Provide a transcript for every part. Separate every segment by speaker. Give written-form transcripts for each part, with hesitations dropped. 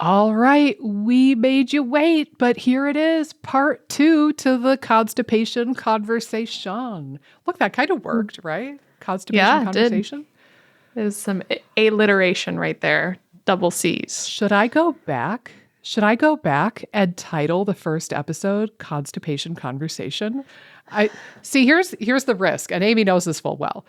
Speaker 1: All right, we made you wait, but here it is, part 2 to the constipation conversation. Look, that kind of worked, right? Constipation
Speaker 2: Yeah, it did.
Speaker 1: conversation.
Speaker 2: There's some alliteration right there. Double C's.
Speaker 1: Should I go back? Should I go back and title the first episode Constipation Conversation? I see here's the risk, and Amy knows this full well.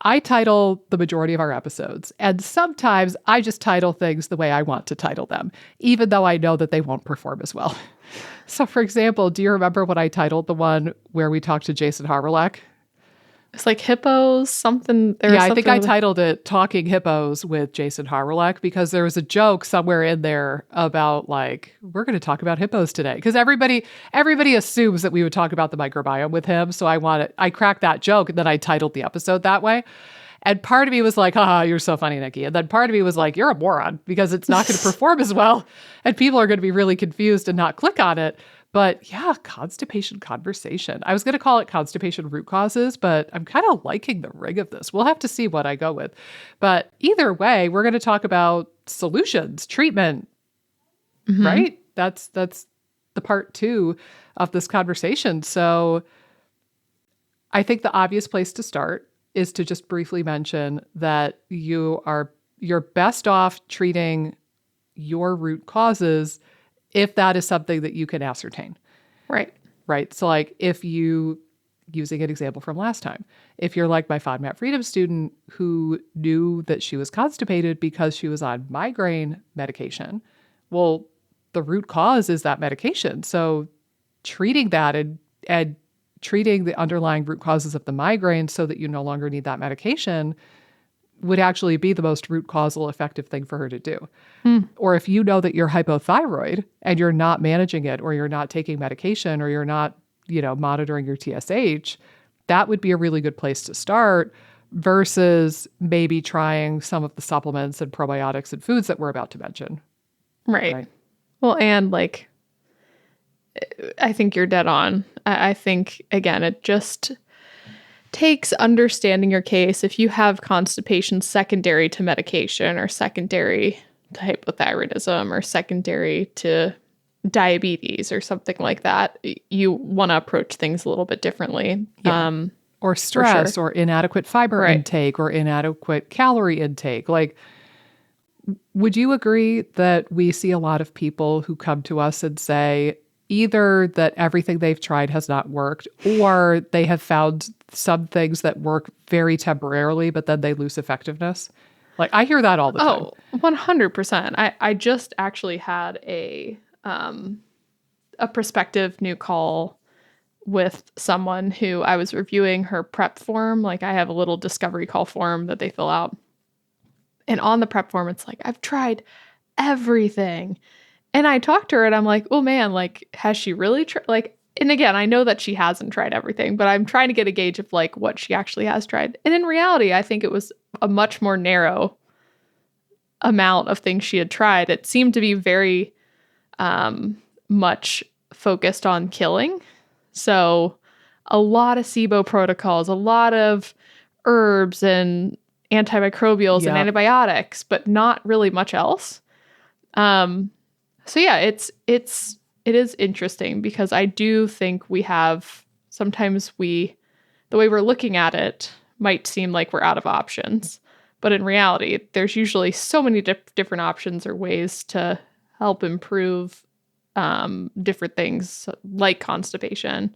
Speaker 1: I title the majority of our episodes, and sometimes I just title things the way I want to title them, even though I know that they won't perform as well. So, for example, do you remember when I titled the one where we talked to Jason Harwilek?
Speaker 2: It's like hippos, something.
Speaker 1: I think I titled it Talking Hippos with Jason Harwilek because there was a joke somewhere in there about like, we're going to talk about hippos today. Because everybody assumes that we would talk about the microbiome with him. So I cracked that joke and then I titled the episode that way. And part of me was like, haha, you're so funny, Nikki. And then part of me was like, you're a moron because it's not going to perform as well. And people are going to be really confused and not click on it. But yeah, constipation conversation. I was going to call it constipation root causes, but I'm kind of liking the ring of this. We'll have to see what I go with. But either way, we're going to talk about solutions, treatment, right? That's the part 2 of this conversation. So I think the obvious place to start is to just briefly mention that you're best off treating your root causes if that is something that you can ascertain.
Speaker 2: Right.
Speaker 1: Right. So like using an example from last time, if you're like my FODMAP Freedom student who knew that she was constipated because she was on migraine medication, well, the root cause is that medication. So treating that and treating the underlying root causes of the migraine so that you no longer need that medication would actually be the most root causal effective thing for her to do. Or if you know that you're hypothyroid and you're not managing it, or you're not taking medication, or you're not, monitoring your TSH, that would be a really good place to start versus maybe trying some of the supplements and probiotics and foods that we're about to mention.
Speaker 2: Right. Well, and like, I think you're dead on. I think, again, it just takes understanding your case. If you have constipation secondary to medication or secondary to hypothyroidism or secondary to diabetes or something like that, you want to approach things a little bit differently.
Speaker 1: Yeah. Or stress or inadequate fiber intake or inadequate calorie intake. Like, would you agree that we see a lot of people who come to us and say either that everything they've tried has not worked, or they have found some things that work very temporarily, but then they lose effectiveness? Like, I hear that all the time.
Speaker 2: Oh, 100%. I just actually had a prospective new call with someone who I was reviewing her prep form. Like, I have a little discovery call form that they fill out. And on the prep form, it's like, I've tried everything. And I talked to her and I'm like, oh man, like, has she really tried? Like, and again, I know that she hasn't tried everything, but I'm trying to get a gauge of like what she actually has tried. And in reality, I think it was a much more narrow amount of things she had tried. It seemed to be very much focused on killing. So a lot of SIBO protocols, a lot of herbs and antimicrobials and antibiotics, but not really much else. So yeah, it is interesting because I do think we have, sometimes the way we're looking at it might seem like we're out of options, but in reality, there's usually so many different options or ways to help improve different things like constipation.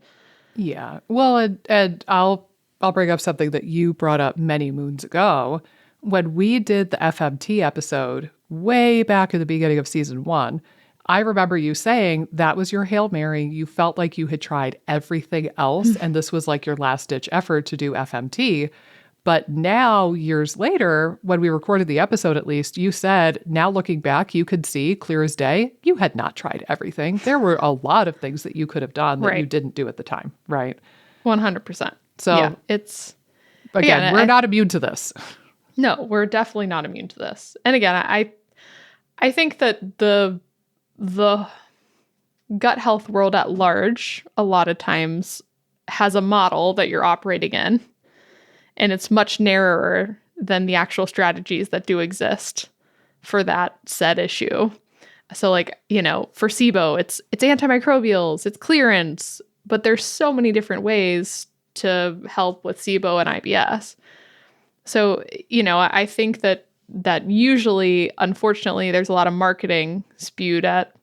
Speaker 1: Yeah. Well, and I'll bring up something that you brought up many moons ago. When we did the FMT episode way back at the beginning of season 1, I remember you saying that was your Hail Mary. You felt like you had tried everything else, and this was like your last-ditch effort to do FMT. But now, years later, when we recorded the episode at least, you said, now looking back, you could see clear as day, you had not tried everything. There were a lot of things that you could have done that you didn't do at the time, right?
Speaker 2: 100%.
Speaker 1: So
Speaker 2: yeah, it's...
Speaker 1: Again, we're not immune to this.
Speaker 2: No, we're definitely not immune to this. And again, I think that the gut health world at large, a lot of times, has a model that you're operating in. And it's much narrower than the actual strategies that do exist for that said issue. So like, for SIBO, it's antimicrobials, it's clearance, but there's so many different ways to help with SIBO and IBS. So, I think that usually, unfortunately, there's a lot of marketing spewed at,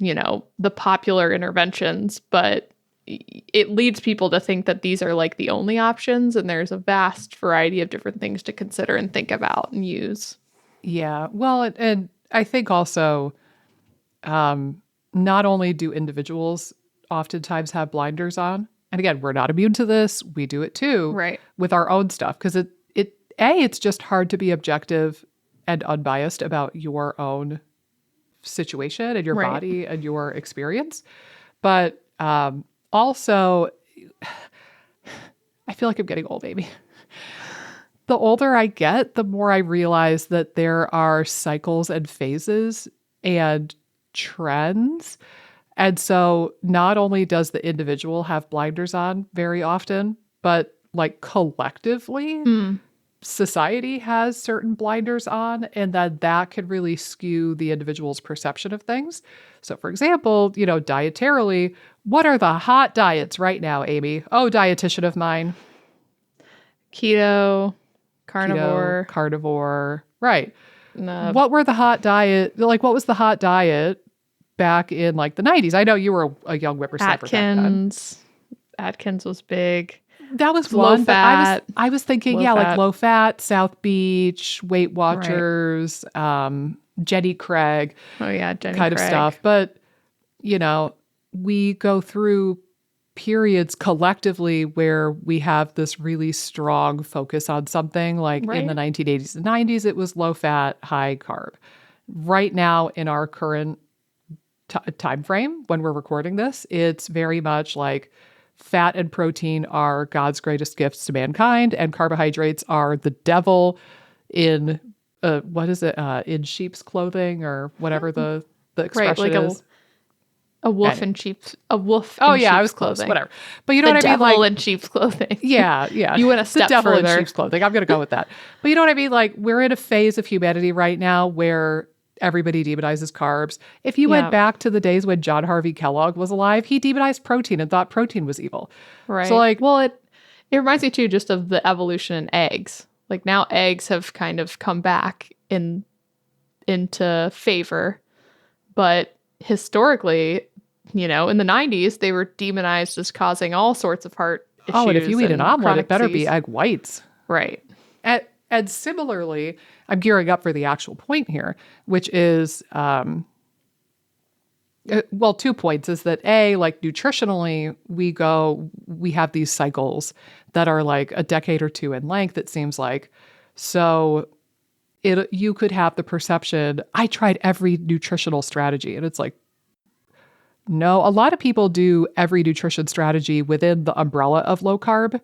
Speaker 2: the popular interventions, but it leads people to think that these are like the only options, and there's a vast variety of different things to consider and think about and use.
Speaker 1: Yeah. Well, and I think also, not only do individuals oftentimes have blinders on, and again, we're not immune to this. We do it too,
Speaker 2: Right.
Speaker 1: with our own stuff, because it's just hard to be objective and unbiased about your own situation and your
Speaker 2: Right.
Speaker 1: body and your experience. But also, I feel like I'm getting old, Amy. The older I get, the more I realize that there are cycles and phases and trends. And so not only does the individual have blinders on very often, but like collectively, society has certain blinders on, and that can really skew the individual's perception of things. So for example, dietarily, what are the hot diets right now, Amy? Oh, dietitian of mine.
Speaker 2: Keto, carnivore.
Speaker 1: Right. What were the hot diet? Like, what was the hot diet back in like the 90s? I know you were a young whippersnapper back then.
Speaker 2: Atkins was big.
Speaker 1: That was
Speaker 2: low
Speaker 1: one,
Speaker 2: fat.
Speaker 1: but I was thinking, like low fat, South Beach, Weight Watchers, Jenny Craig.
Speaker 2: Oh yeah, Jenny
Speaker 1: kind
Speaker 2: Craig.
Speaker 1: of stuff. But, we go through periods collectively where we have this really strong focus on something. Like in the 1980s and 90s, it was low fat, high carb. Right now in our current time frame, when we're recording this, it's very much like fat and protein are God's greatest gifts to mankind, and carbohydrates are the devil in in sheep's clothing, or whatever the expression is.
Speaker 2: A wolf in sheep's
Speaker 1: I was close. Whatever. But you know what I mean?
Speaker 2: The devil in sheep's clothing.
Speaker 1: Yeah.
Speaker 2: You went a step
Speaker 1: the devil
Speaker 2: further.
Speaker 1: in sheep's clothing. I'm going to go with that. But you know what I mean? Like, we're in a phase of humanity right now where everybody demonizes carbs. If you went back to the days when John Harvey Kellogg was alive, he demonized protein and thought protein was evil.
Speaker 2: Right.
Speaker 1: So like,
Speaker 2: well, it reminds me too just of the evolution in eggs. Like now eggs have kind of come back into favor, but historically, in the 90s, they were demonized as causing all sorts of heart issues.
Speaker 1: Oh, and if you eat an omelet, it better
Speaker 2: disease.
Speaker 1: be egg whites.
Speaker 2: Right.
Speaker 1: And similarly, I'm gearing up for the actual point here, which is, 2 points, is that like nutritionally, we have these cycles that are like a decade or two in length, it seems like. So you could have the perception, I tried every nutritional strategy, and it's like, no, a lot of people do every nutrition strategy within the umbrella of low carb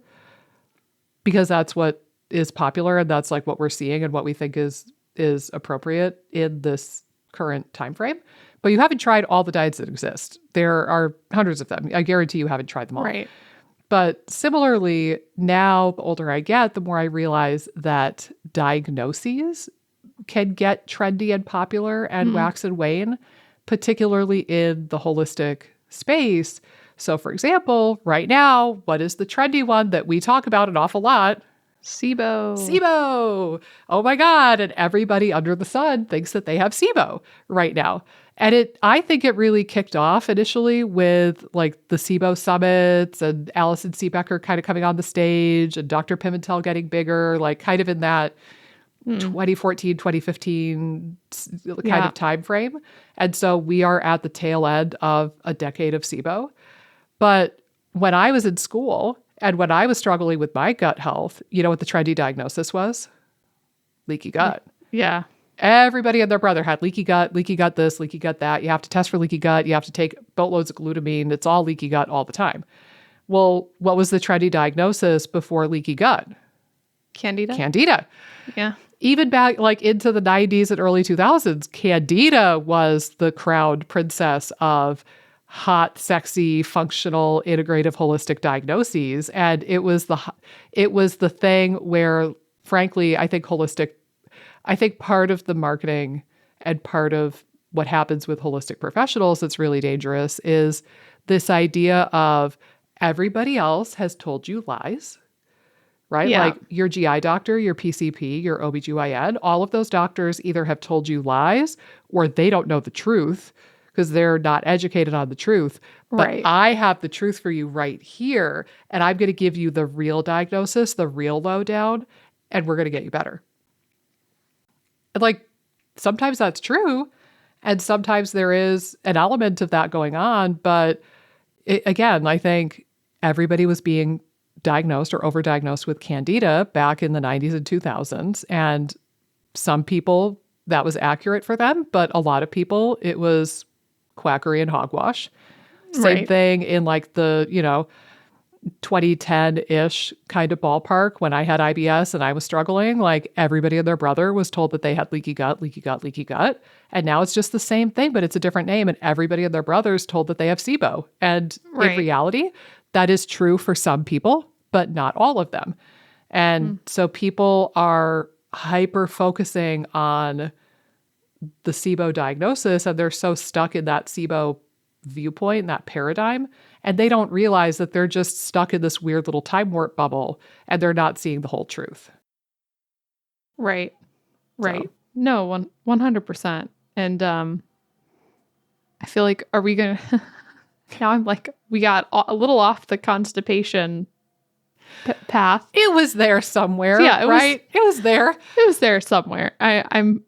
Speaker 1: because that's what is popular, and that's like what we're seeing and what we think is appropriate in this current time frame. But you haven't tried all the diets that exist. There are hundreds of them. I guarantee you haven't tried them all.
Speaker 2: Right.
Speaker 1: But similarly, now the older I get, the more I realize that diagnoses can get trendy and popular and wax and wane, particularly in the holistic space. So for example, right now, what is the trendy one that we talk about an awful lot? SIBO. Oh my God. And everybody under the sun thinks that they have SIBO right now. And I think it really kicked off initially with like the SIBO summits and Alison C. Becker kind of coming on the stage and Dr. Pimentel getting bigger, like kind of in that 2014, 2015 kind of time frame. And so we are at the tail end of a decade of SIBO. But when I was in school and when I was struggling with my gut health, you know what the trendy diagnosis was? Leaky gut.
Speaker 2: Yeah.
Speaker 1: Everybody and their brother had leaky gut this, leaky gut that. You have to test for leaky gut. You have to take boatloads of glutamine. It's all leaky gut all the time. Well, what was the trendy diagnosis before leaky gut? Candida.
Speaker 2: Yeah.
Speaker 1: Even back like into the 90s and early 2000s, Candida was the crowned princess of hot, sexy, functional, integrative, holistic diagnoses. And it was the thing where, frankly, I think part of the marketing and part of what happens with holistic professionals that's really dangerous is this idea of everybody else has told you lies, right?
Speaker 2: Yeah.
Speaker 1: Like your GI doctor, your PCP, your OBGYN, all of those doctors either have told you lies or they don't know the truth because they're not educated on the truth. But
Speaker 2: Right.
Speaker 1: I have the truth for you right here, and I'm going to give you the real diagnosis, the real lowdown, and we're going to get you better. And like, sometimes that's true, and sometimes there is an element of that going on. But again, I think everybody was being diagnosed or overdiagnosed with candida back in the 90s and 2000s. And some people, that was accurate for them, but a lot of people, it was quackery and hogwash. Same thing in like the, 2010-ish kind of ballpark when I had IBS and I was struggling. Like everybody and their brother was told that they had leaky gut, leaky gut, leaky gut. And now it's just the same thing, but it's a different name. And everybody and their brother is told that they have SIBO. And in reality, that is true for some people, but not all of them. And so people are hyper focusing on the SIBO diagnosis, and they're so stuck in that SIBO viewpoint and that paradigm, and they don't realize that they're just stuck in this weird little time warp bubble and they're not seeing the whole truth.
Speaker 2: Right.
Speaker 1: So.
Speaker 2: No, 100%. And I feel like, are we going to, now I'm like, we got a little off the constipation path.
Speaker 1: It was there somewhere,
Speaker 2: Yeah,
Speaker 1: right? It was there.
Speaker 2: It was there somewhere. I'm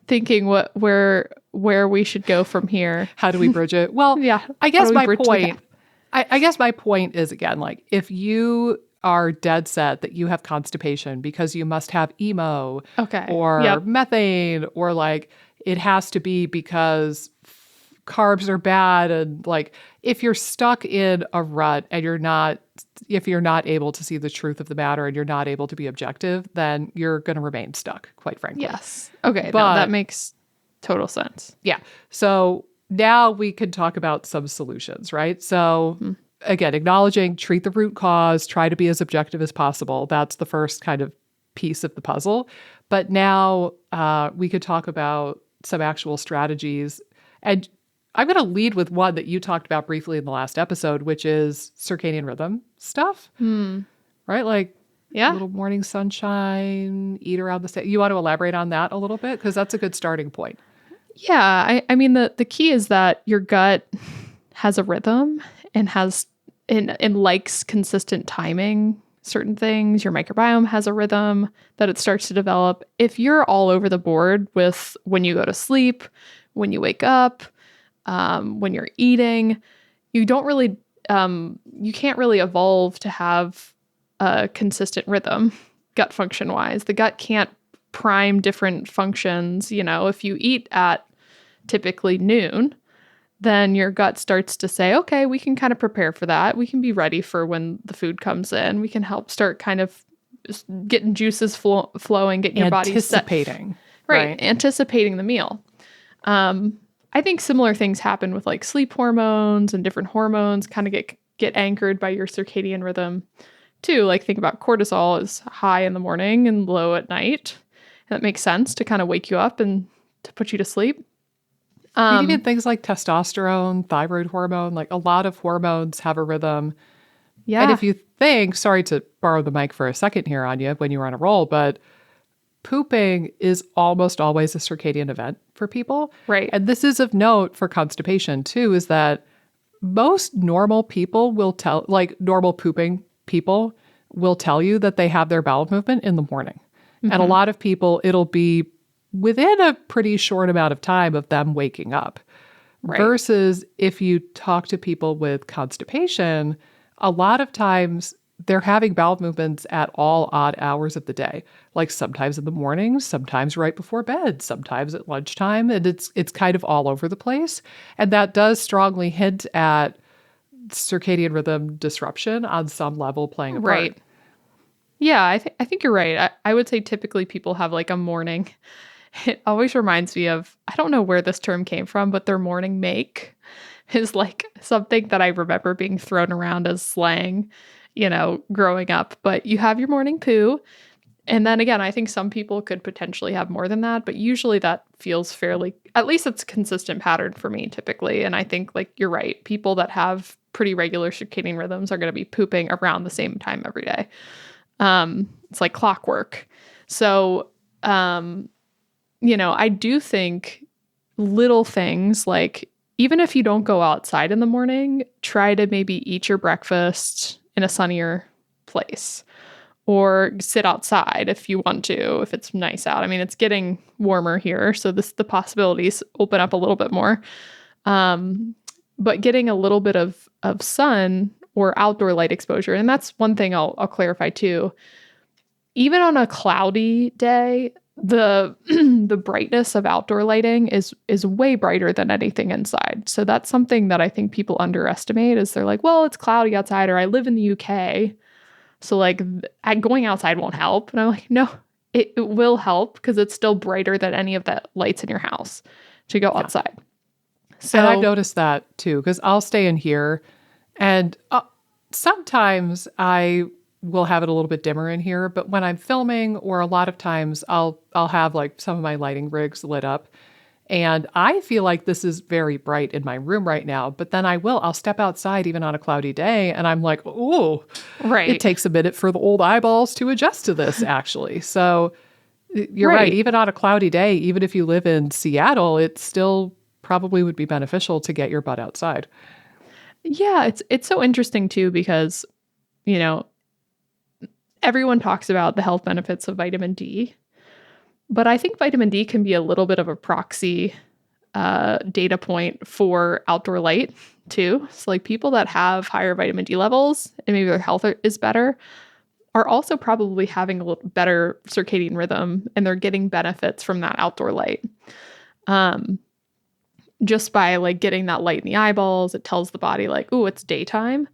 Speaker 2: thinking where we should go from here.
Speaker 1: How do we bridge it? Well,
Speaker 2: Yeah.
Speaker 1: I guess my point, I guess my point is, again, like if you are dead set that you have constipation because you must have emo or methane, or like it has to be because carbs are bad, and like if you're stuck in a rut and if you're not able to see the truth of the matter and you're not able to be objective, then you're going to remain stuck, quite frankly.
Speaker 2: Yes. Okay.
Speaker 1: But
Speaker 2: that makes total sense.
Speaker 1: Yeah. So now we can talk about some solutions, right? So again, acknowledging, treat the root cause, try to be as objective as possible. That's the first kind of piece of the puzzle. But now we could talk about some actual strategies. And I'm going to lead with one that you talked about briefly in the last episode, which is circadian rhythm stuff, right? Like a little morning sunshine, eat around the You want to elaborate on that a little bit? Because that's a good starting point.
Speaker 2: Yeah. I mean, the key is that your gut has a rhythm and likes consistent timing. Certain things, your microbiome has a rhythm that it starts to develop. If you're all over the board with when you go to sleep, when you wake up, when you're eating, you don't really, you can't really evolve to have a consistent rhythm gut function wise. The gut can't prime different functions. If you eat at typically noon, then your gut starts to say, okay, we can kind of prepare for that. We can be ready for when the food comes in. We can help start kind of getting juices flowing, getting your body
Speaker 1: anticipating.
Speaker 2: Right. Anticipating the meal. I think similar things happen with like sleep hormones, and different hormones kind of get anchored by your circadian rhythm too. Like think about cortisol is high in the morning and low at night. And that makes sense to kind of wake you up and to put you to sleep.
Speaker 1: Even things like testosterone, thyroid hormone, like a lot of hormones have a rhythm.
Speaker 2: Yeah.
Speaker 1: And if you think, sorry to borrow the mic for a second here on you when you were on a roll, but pooping is almost always a circadian event for people.
Speaker 2: Right.
Speaker 1: And this is of note for constipation too, is that most normal people normal pooping people will tell you that they have their bowel movement in the morning. And a lot of people, it'll be within a pretty short amount of time of them waking up.
Speaker 2: Right.
Speaker 1: Versus if you talk to people with constipation, a lot of times they're having bowel movements at all odd hours of the day, like sometimes in the morning, sometimes right before bed, sometimes at lunchtime, and it's kind of all over the place. And that does strongly hint at circadian rhythm disruption on some level playing a part.
Speaker 2: Right. Yeah, I think you're right. I would say typically people have like a morning. It always reminds me of, I don't know where this term came from, but their morning make is like something that I remember being thrown around as slang, growing up. But you have your morning poo, And then again, I think some people could potentially have more than that, but usually that feels fairly, at least it's a consistent pattern for me typically. And I think like you're right, people that have pretty regular circadian rhythms are going to be pooping around the same time every day. It's like clockwork. So, I do think little things like even if you don't go outside in the morning, try to maybe eat your breakfast in a sunnier place or sit outside if you want to, if it's nice out. I mean, it's getting warmer here, so the possibilities open up a little bit more. But getting a little bit of sun or outdoor light exposure, and that's one thing I'll clarify too. Even on a cloudy day, the the brightness of outdoor lighting is way brighter than anything inside. So that's something that I think people underestimate is they're like, well, it's cloudy outside, or I live in the UK. So like going outside won't help. And I'm like, no, it will help because it's still brighter than any of the lights in your house to go outside. So
Speaker 1: and I've noticed that too, because I'll stay in here and sometimes I will have it a little bit dimmer in here, but when I'm filming or a lot of times I'll have like some of my lighting rigs lit up. And I feel like this is very bright in my room right now, but then I'll step outside even on a cloudy day and I'm like, oh,
Speaker 2: right.
Speaker 1: It takes a minute for the old eyeballs to adjust to this actually. So you're right. Even on a cloudy day, even if you live in Seattle, it still probably would be beneficial to get your butt outside.
Speaker 2: Yeah, it's so interesting too, because, everyone talks about the health benefits of vitamin D. But I think vitamin D can be a little bit of a proxy data point for outdoor light too. So like people that have higher vitamin D levels and maybe their health is better are also probably having a little better circadian rhythm and they're getting benefits from that outdoor light. Just by like getting that light in the eyeballs, it tells the body like, oh, it's daytime,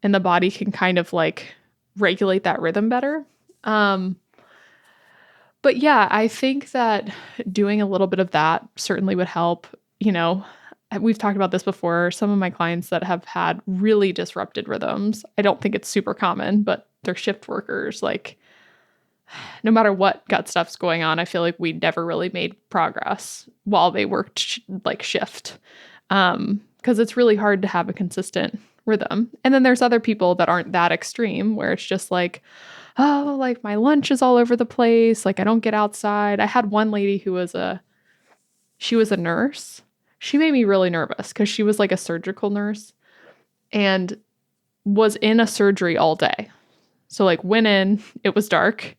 Speaker 2: and the body can kind of like regulate that rhythm better. But yeah, I think that doing a little bit of that certainly would help. We've talked about this before. Some of my clients that have had really disrupted rhythms, I don't think it's super common, but they're shift workers. Like, no matter what gut stuff's going on, I feel like we never really made progress while they worked shift. Because it's really hard to have a consistent rhythm. And then there's other people that aren't that extreme where it's just like, oh, like my lunch is all over the place. Like I don't get outside. I had one lady who was a nurse. She made me really nervous because she was like a surgical nurse and was in a surgery all day. So like went in, it was dark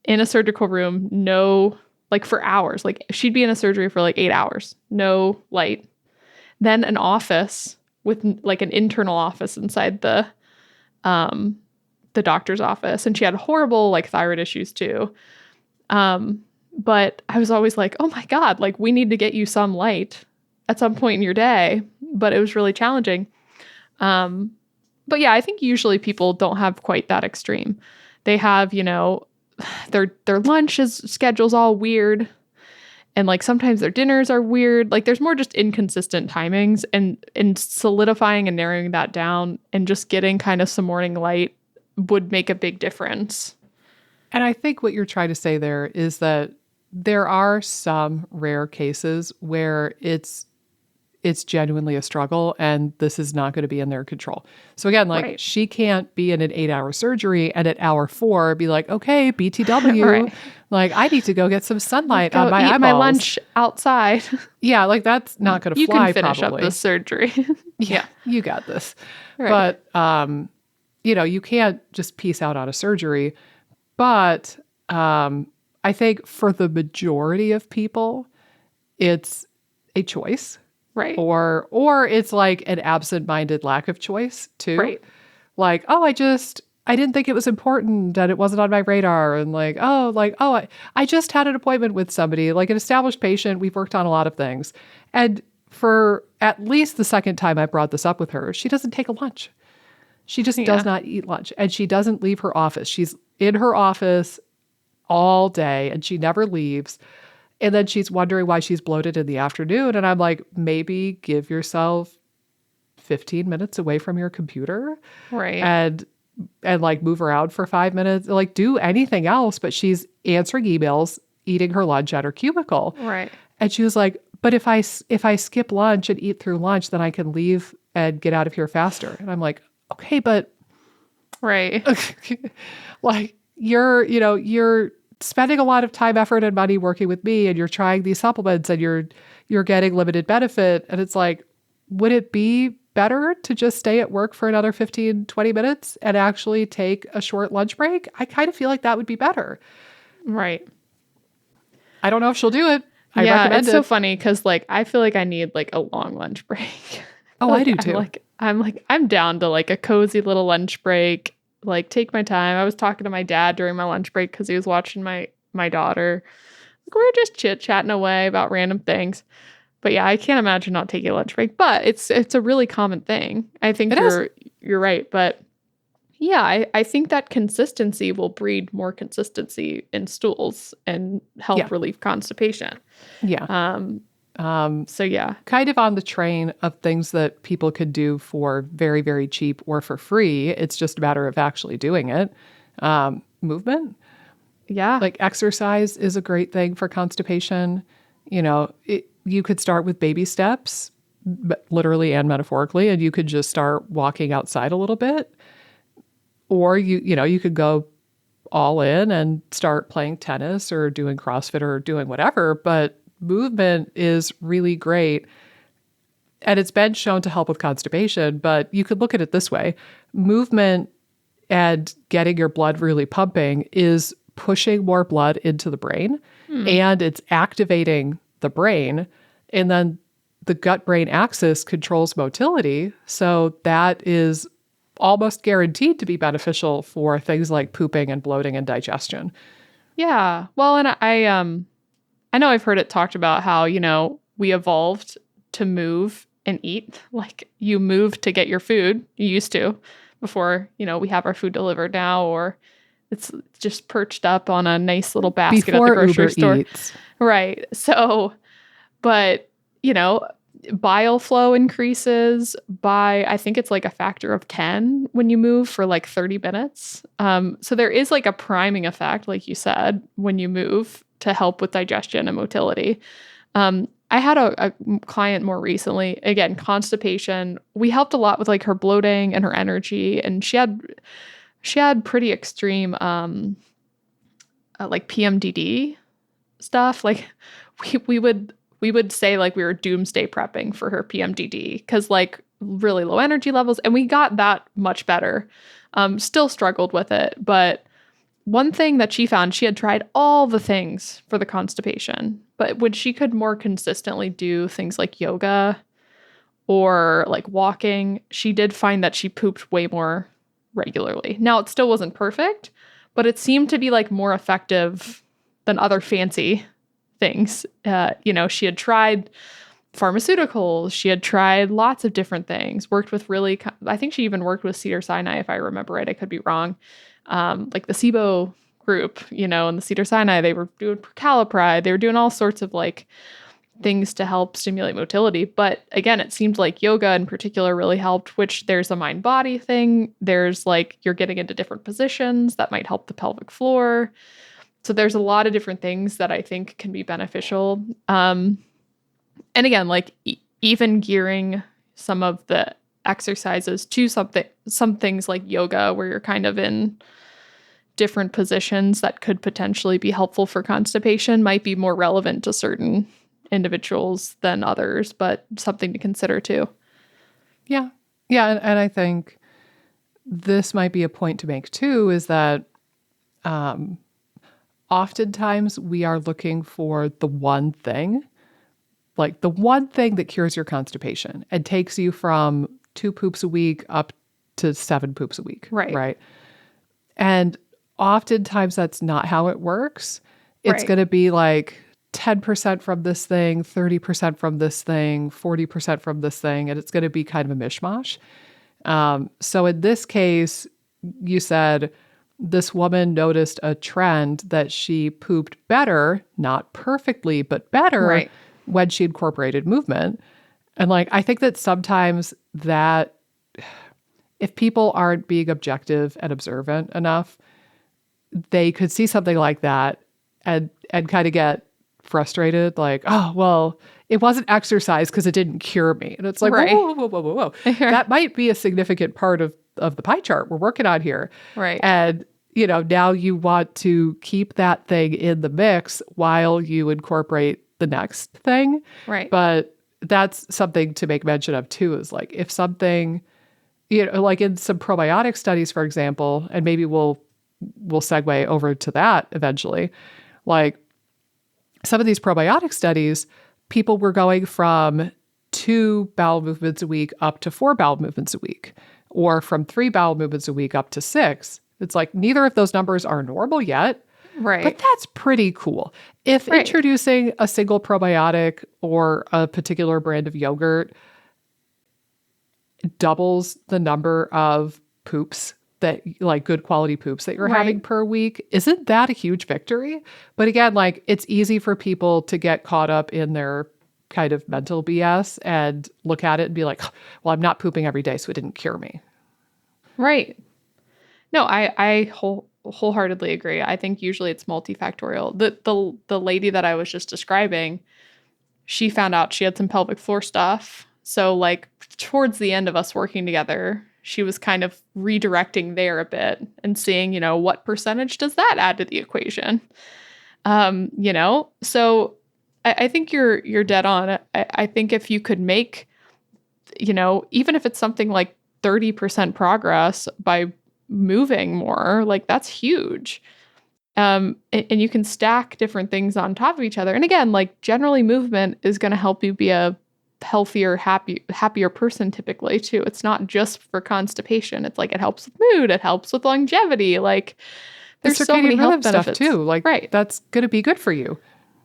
Speaker 2: in a surgical room, no, like for hours, like she'd be in a surgery for like 8 hours, no light. Then an office with like an internal office inside the doctor's office, and she had horrible like thyroid issues too. But I was always like, oh my God, like we need to get you some light at some point in your day. But it was really challenging. But yeah, I think usually people don't have quite that extreme. They have, their lunch schedule's all weird. And like sometimes their dinners are weird. Like there's more just inconsistent timings, and solidifying and narrowing that down and just getting kind of some morning light would make a big difference.
Speaker 1: And I think what you're trying to say there is that there are some rare cases where it's genuinely a struggle and this is not going to be in their control. So again, like she can't be in an 8-hour surgery and at hour 4 be like, okay, BTW, like I need to go get some sunlight on my eyeballs.
Speaker 2: My lunch outside.
Speaker 1: Yeah, like that's not going to fly.
Speaker 2: You can finish
Speaker 1: probably.
Speaker 2: Up the surgery.
Speaker 1: Yeah, you got this. Right. But you can't just peace out on a surgery. But I think for the majority of people, it's a choice.
Speaker 2: Right.
Speaker 1: Or it's like an absent-minded lack of choice too.
Speaker 2: Right.
Speaker 1: Like, oh, I didn't think it was important and it wasn't on my radar. And I just had an appointment with somebody, like an established patient. We've worked on a lot of things. And for at least the second time I brought this up with her, she doesn't take a lunch. She just does not eat lunch, and she doesn't leave her office. She's in her office all day and she never leaves. And then she's wondering why she's bloated in the afternoon. And I'm like, maybe give yourself 15 minutes away from your computer.
Speaker 2: Right.
Speaker 1: And and like move around for 5 minutes, like do anything else. But she's answering emails, eating her lunch at her cubicle.
Speaker 2: Right.
Speaker 1: And she was like, but if I skip lunch and eat through lunch, then I can leave and get out of here faster. And I'm like, okay, but
Speaker 2: Right.
Speaker 1: like you're spending a lot of time, effort, and money working with me, and you're trying these supplements and you're getting limited benefit. And it's like, would it be better to just stay at work for another 15, 20 minutes and actually take a short lunch break? I kind of feel like that would be better.
Speaker 2: Right.
Speaker 1: I don't know if she'll do it. I
Speaker 2: yeah,
Speaker 1: recommend
Speaker 2: it's
Speaker 1: it.
Speaker 2: so funny because like I feel like I need like a long lunch break.
Speaker 1: Oh, I do too.
Speaker 2: I'm down to like a cozy little lunch break. Like take my time. I was talking to my dad during my lunch break because he was watching my daughter. Like we were just chit chatting away about random things. But yeah, I can't imagine not taking a lunch break. But it's a really common thing. I think you're right. But yeah, I think that consistency will breed more consistency in stools and help relieve constipation.
Speaker 1: Yeah.
Speaker 2: So yeah.
Speaker 1: Kind of on the train of things that people could do for very, very cheap or for free. It's just a matter of actually doing it. Movement.
Speaker 2: Yeah.
Speaker 1: Like exercise is a great thing for constipation. You could start with baby steps, literally and metaphorically, and you could just start walking outside a little bit. Or you could go all in and start playing tennis or doing CrossFit or doing whatever. But movement is really great. And it's been shown to help with constipation. But you could look at it this way. Movement and getting your blood really pumping is pushing more blood into the brain. And it's activating the brain. And then the gut-brain axis controls motility. So that is almost guaranteed to be beneficial for things like pooping and bloating and digestion.
Speaker 2: Yeah. Well, and I know I've heard it talked about how, we evolved to move and eat. Like you move to get your food. You used to before, we have our food delivered now, or it's just perched up on a nice little basket
Speaker 1: Before
Speaker 2: at the grocery
Speaker 1: Uber
Speaker 2: store.
Speaker 1: Eats.
Speaker 2: Right. So, but, bile flow increases by, I think it's like a factor of 10 when you move for like 30 minutes. So there is like a priming effect, like you said, when you move to help with digestion and motility. I had a client more recently, again, constipation. We helped a lot with like her bloating and her energy. And she had pretty extreme, like PMDD stuff. Like we would say like we were doomsday prepping for her PMDD because like really low energy levels, and we got that much better. Still struggled with it, but one thing that she found, she had tried all the things for the constipation, but when she could more consistently do things like yoga or like walking, she did find that she pooped way more regularly. Now it still wasn't perfect, but it seemed to be like more effective than other fancy things. She had tried pharmaceuticals. She had tried lots of different things, worked with I think she even worked with Cedars-Sinai, if I remember right. I could be wrong. Like the SIBO group, and the Cedars-Sinai, they were doing prucalopride. They were doing all sorts of like things to help stimulate motility. But again, it seemed like yoga in particular really helped, which there's a mind-body thing. There's like, you're getting into different positions that might help the pelvic floor. So there's a lot of different things that I think can be beneficial. And again, like even gearing some of the exercises to some things like yoga, where you're kind of in different positions that could potentially be helpful for constipation, might be more relevant to certain individuals than others, but something to consider too.
Speaker 1: Yeah. Yeah. And I think this might be a point to make too, is that oftentimes we are looking for the one thing, like the one thing that cures your constipation and takes you from 2 poops a week up to 7 poops a week. Right. And oftentimes that's not how it works. It's going to be like 10% from this thing, 30% from this thing, 40% from this thing, and it's going to be kind of a mishmash. So in this case, you said this woman noticed a trend that she pooped better, not perfectly, but better when she incorporated movement. And like, I think that sometimes that if people aren't being objective and observant enough, they could see something like that and kind of get frustrated, like, oh, well, it wasn't exercise because it didn't cure me. And it's like,
Speaker 2: Right.
Speaker 1: whoa. That might be a significant part of the pie chart we're working on here.
Speaker 2: Right.
Speaker 1: And, now you want to keep that thing in the mix while you incorporate the next thing.
Speaker 2: Right.
Speaker 1: But that's something to make mention of too, is like if something, like in some probiotic studies, for example, and maybe we'll segue over to that eventually. Like some of these probiotic studies, people were going from 2 bowel movements a week up to 4 bowel movements a week, or from 3 bowel movements a week up to 6. It's like neither of those numbers are normal yet,
Speaker 2: Right.
Speaker 1: but that's pretty cool. If introducing a single probiotic or a particular brand of yogurt doubles the number of poops that, like, good quality poops that you're having per week, isn't that a huge victory? But again, like, it's easy for people to get caught up in their kind of mental BS and look at it and be like, well, I'm not pooping every day, so it didn't cure me.
Speaker 2: Right. No, I wholeheartedly agree. I think usually it's multifactorial. The lady that I was just describing, she found out she had some pelvic floor stuff. So like towards the end of us working together, she was kind of redirecting there a bit and seeing, what percentage does that add to the equation? So I think you're dead on. I think if you could make, even if it's something like 30% progress by moving more, like that's huge. And you can stack different things on top of each other. And again, like generally movement is going to help you be a healthier, happier person typically too. It's not just for constipation. It's like it helps with mood, it helps with longevity. Like there's so many health benefits
Speaker 1: too. Like that's going to be good for you.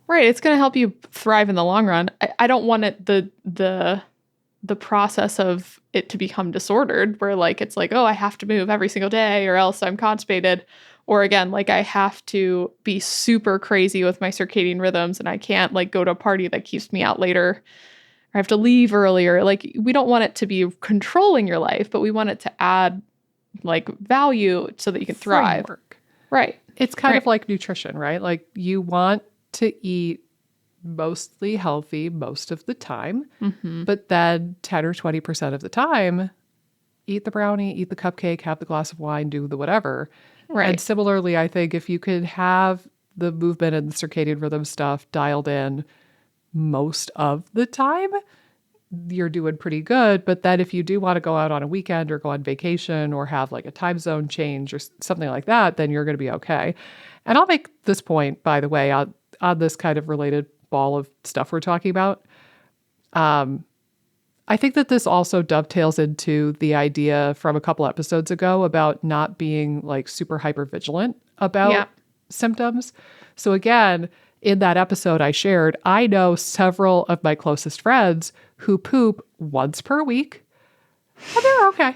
Speaker 2: Right. It's going to help you thrive in the long run. I don't want it the process of it to become disordered where like it's like, oh, I have to move every single day or else I'm constipated. Or again, like I have to be super crazy with my circadian rhythms and I can't like go to a party that keeps me out later. I have to leave earlier. Like we don't want it to be controlling your life, but we want it to add like value so that you can thrive.
Speaker 1: Framework.
Speaker 2: Right.
Speaker 1: It's kind of like nutrition, right? Like you want to eat mostly healthy most of the time, but then 10 or 20% of the time, eat the brownie, eat the cupcake, have the glass of wine, do the whatever.
Speaker 2: Right.
Speaker 1: And similarly, I think if you could have the movement and the circadian rhythm stuff dialed in most of the time, you're doing pretty good. But then if you do want to go out on a weekend or go on vacation or have like a time zone change or something like that, then you're going to be okay. And I'll make this point, by the way, on this kind of related ball of stuff we're talking about. I think that this also dovetails into the idea from a couple episodes ago about not being like super hyper vigilant about symptoms. So again, in that episode I shared, I know several of my closest friends who poop once per week and they're okay.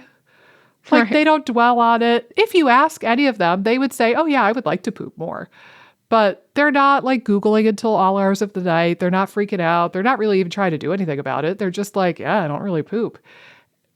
Speaker 1: Like they don't dwell on it. If you ask any of them, they would say, oh yeah, I would like to poop more. But they're not like Googling until all hours of the night. They're not freaking out. They're not really even trying to do anything about it. They're just like, yeah, I don't really poop.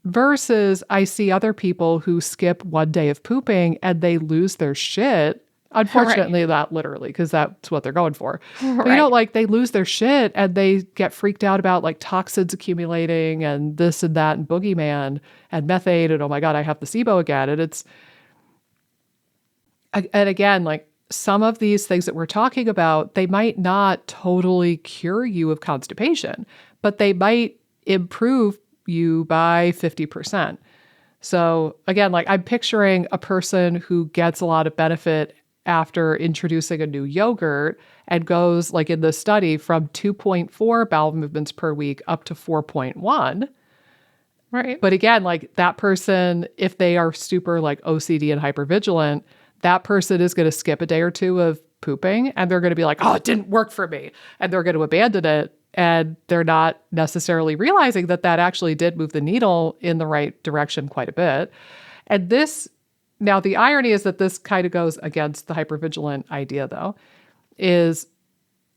Speaker 1: Versus I see other people who skip one day of pooping and they lose their shit. Unfortunately, not literally, because that's what they're going for. But like they lose their shit and they get freaked out about like toxins accumulating and this and that and boogeyman and methane and oh my God, I have the SIBO again. And and again, like, some of these things that we're talking about, they might not totally cure you of constipation, but they might improve you by 50%. So again, like I'm picturing a person who gets a lot of benefit after introducing a new yogurt and goes, like in this study, from 2.4 bowel movements per week up to 4.1.
Speaker 2: Right.
Speaker 1: But again, like that person, if they are super like OCD and hypervigilant, that person is going to skip a day or two of pooping and they're going to be like, oh, it didn't work for me. And they're going to abandon it. And they're not necessarily realizing that that actually did move the needle in the right direction quite a bit. And now the irony is that this kind of goes against the hypervigilant idea though, is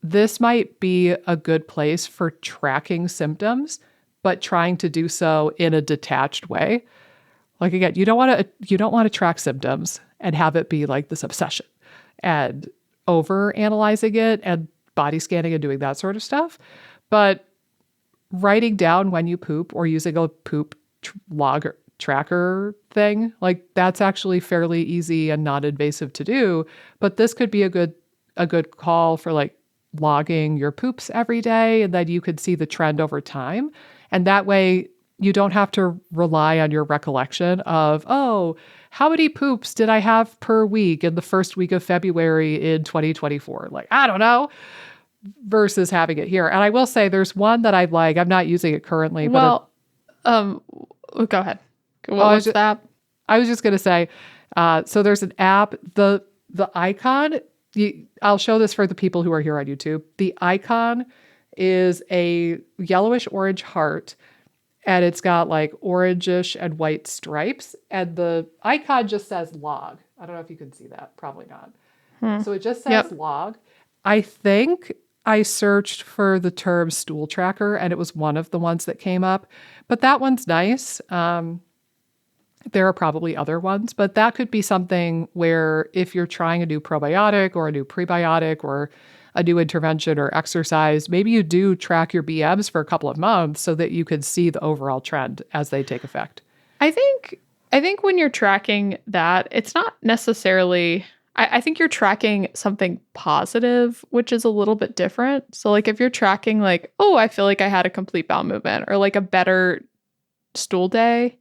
Speaker 1: this might be a good place for tracking symptoms, but trying to do so in a detached way. Like again, you don't want to track symptoms and have it be like this obsession and over analyzing it and body scanning and doing that sort of stuff. But writing down when you poop or using a poop log tracker thing, like that's actually fairly easy and non-invasive to do. But this could be a good call for like logging your poops every day, and then you could see the trend over time. And that way you don't have to rely on your recollection of, oh, how many poops did I have per week in the first week of February in 2024? Like, I don't know, versus having it here. And I will say there's one that I like. I'm not using it currently,
Speaker 2: Well, go ahead. What's that?
Speaker 1: I was just going to say, so there's an app, the icon, I'll show this for the people who are here on YouTube. The icon is a yellowish orange heart, and it's got like orangish and white stripes. And the icon just says log. I don't know if you can see that. Probably not. So it just says log. I think I searched for the term stool tracker, and it was one of the ones that came up. But that one's nice. There are probably other ones, but that could be something where if you're trying a new probiotic or a new prebiotic or a new intervention or exercise, maybe you do track your BMs for a couple of months so that you could see the overall trend as they take effect.
Speaker 2: I think when you're tracking that, it's not necessarily, I think you're tracking something positive, which is a little bit different. So like if you're tracking like, oh, I feel like I had a complete bowel movement or like a better stool day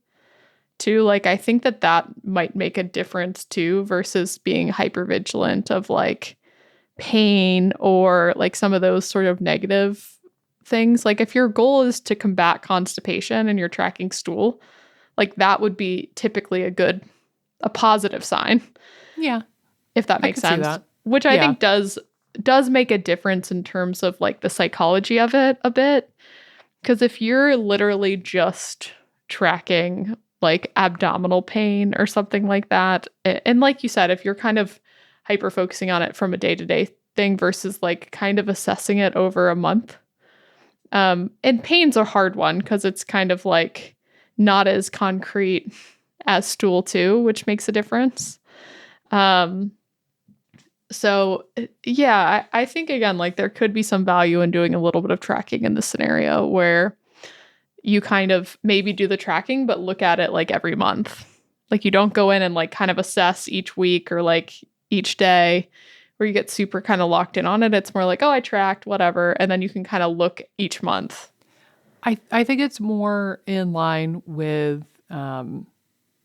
Speaker 2: too, like I think that might make a difference too versus being hypervigilant of like pain or like some of those sort of negative things. Like if your goal is to combat constipation and you're tracking stool, like that would be typically a positive sign.
Speaker 1: Yeah.
Speaker 2: If that makes sense. Which I think does make a difference in terms of like the psychology of it a bit. Because if you're literally just tracking like abdominal pain or something like that, and like you said, if you're kind of hyper focusing on it from a day-to-day thing versus like kind of assessing it over a month. And pain's a hard one because it's kind of like not as concrete as stool too, which makes a difference. So yeah, I think again, like there could be some value in doing a little bit of tracking in this scenario where you kind of maybe do the tracking, but look at it like every month. Like you don't go in and like kind of assess each week or like each day where you get super kind of locked in on it. It's more like, oh, I tracked, whatever. And then you can kind of look each month.
Speaker 1: I think it's more in line with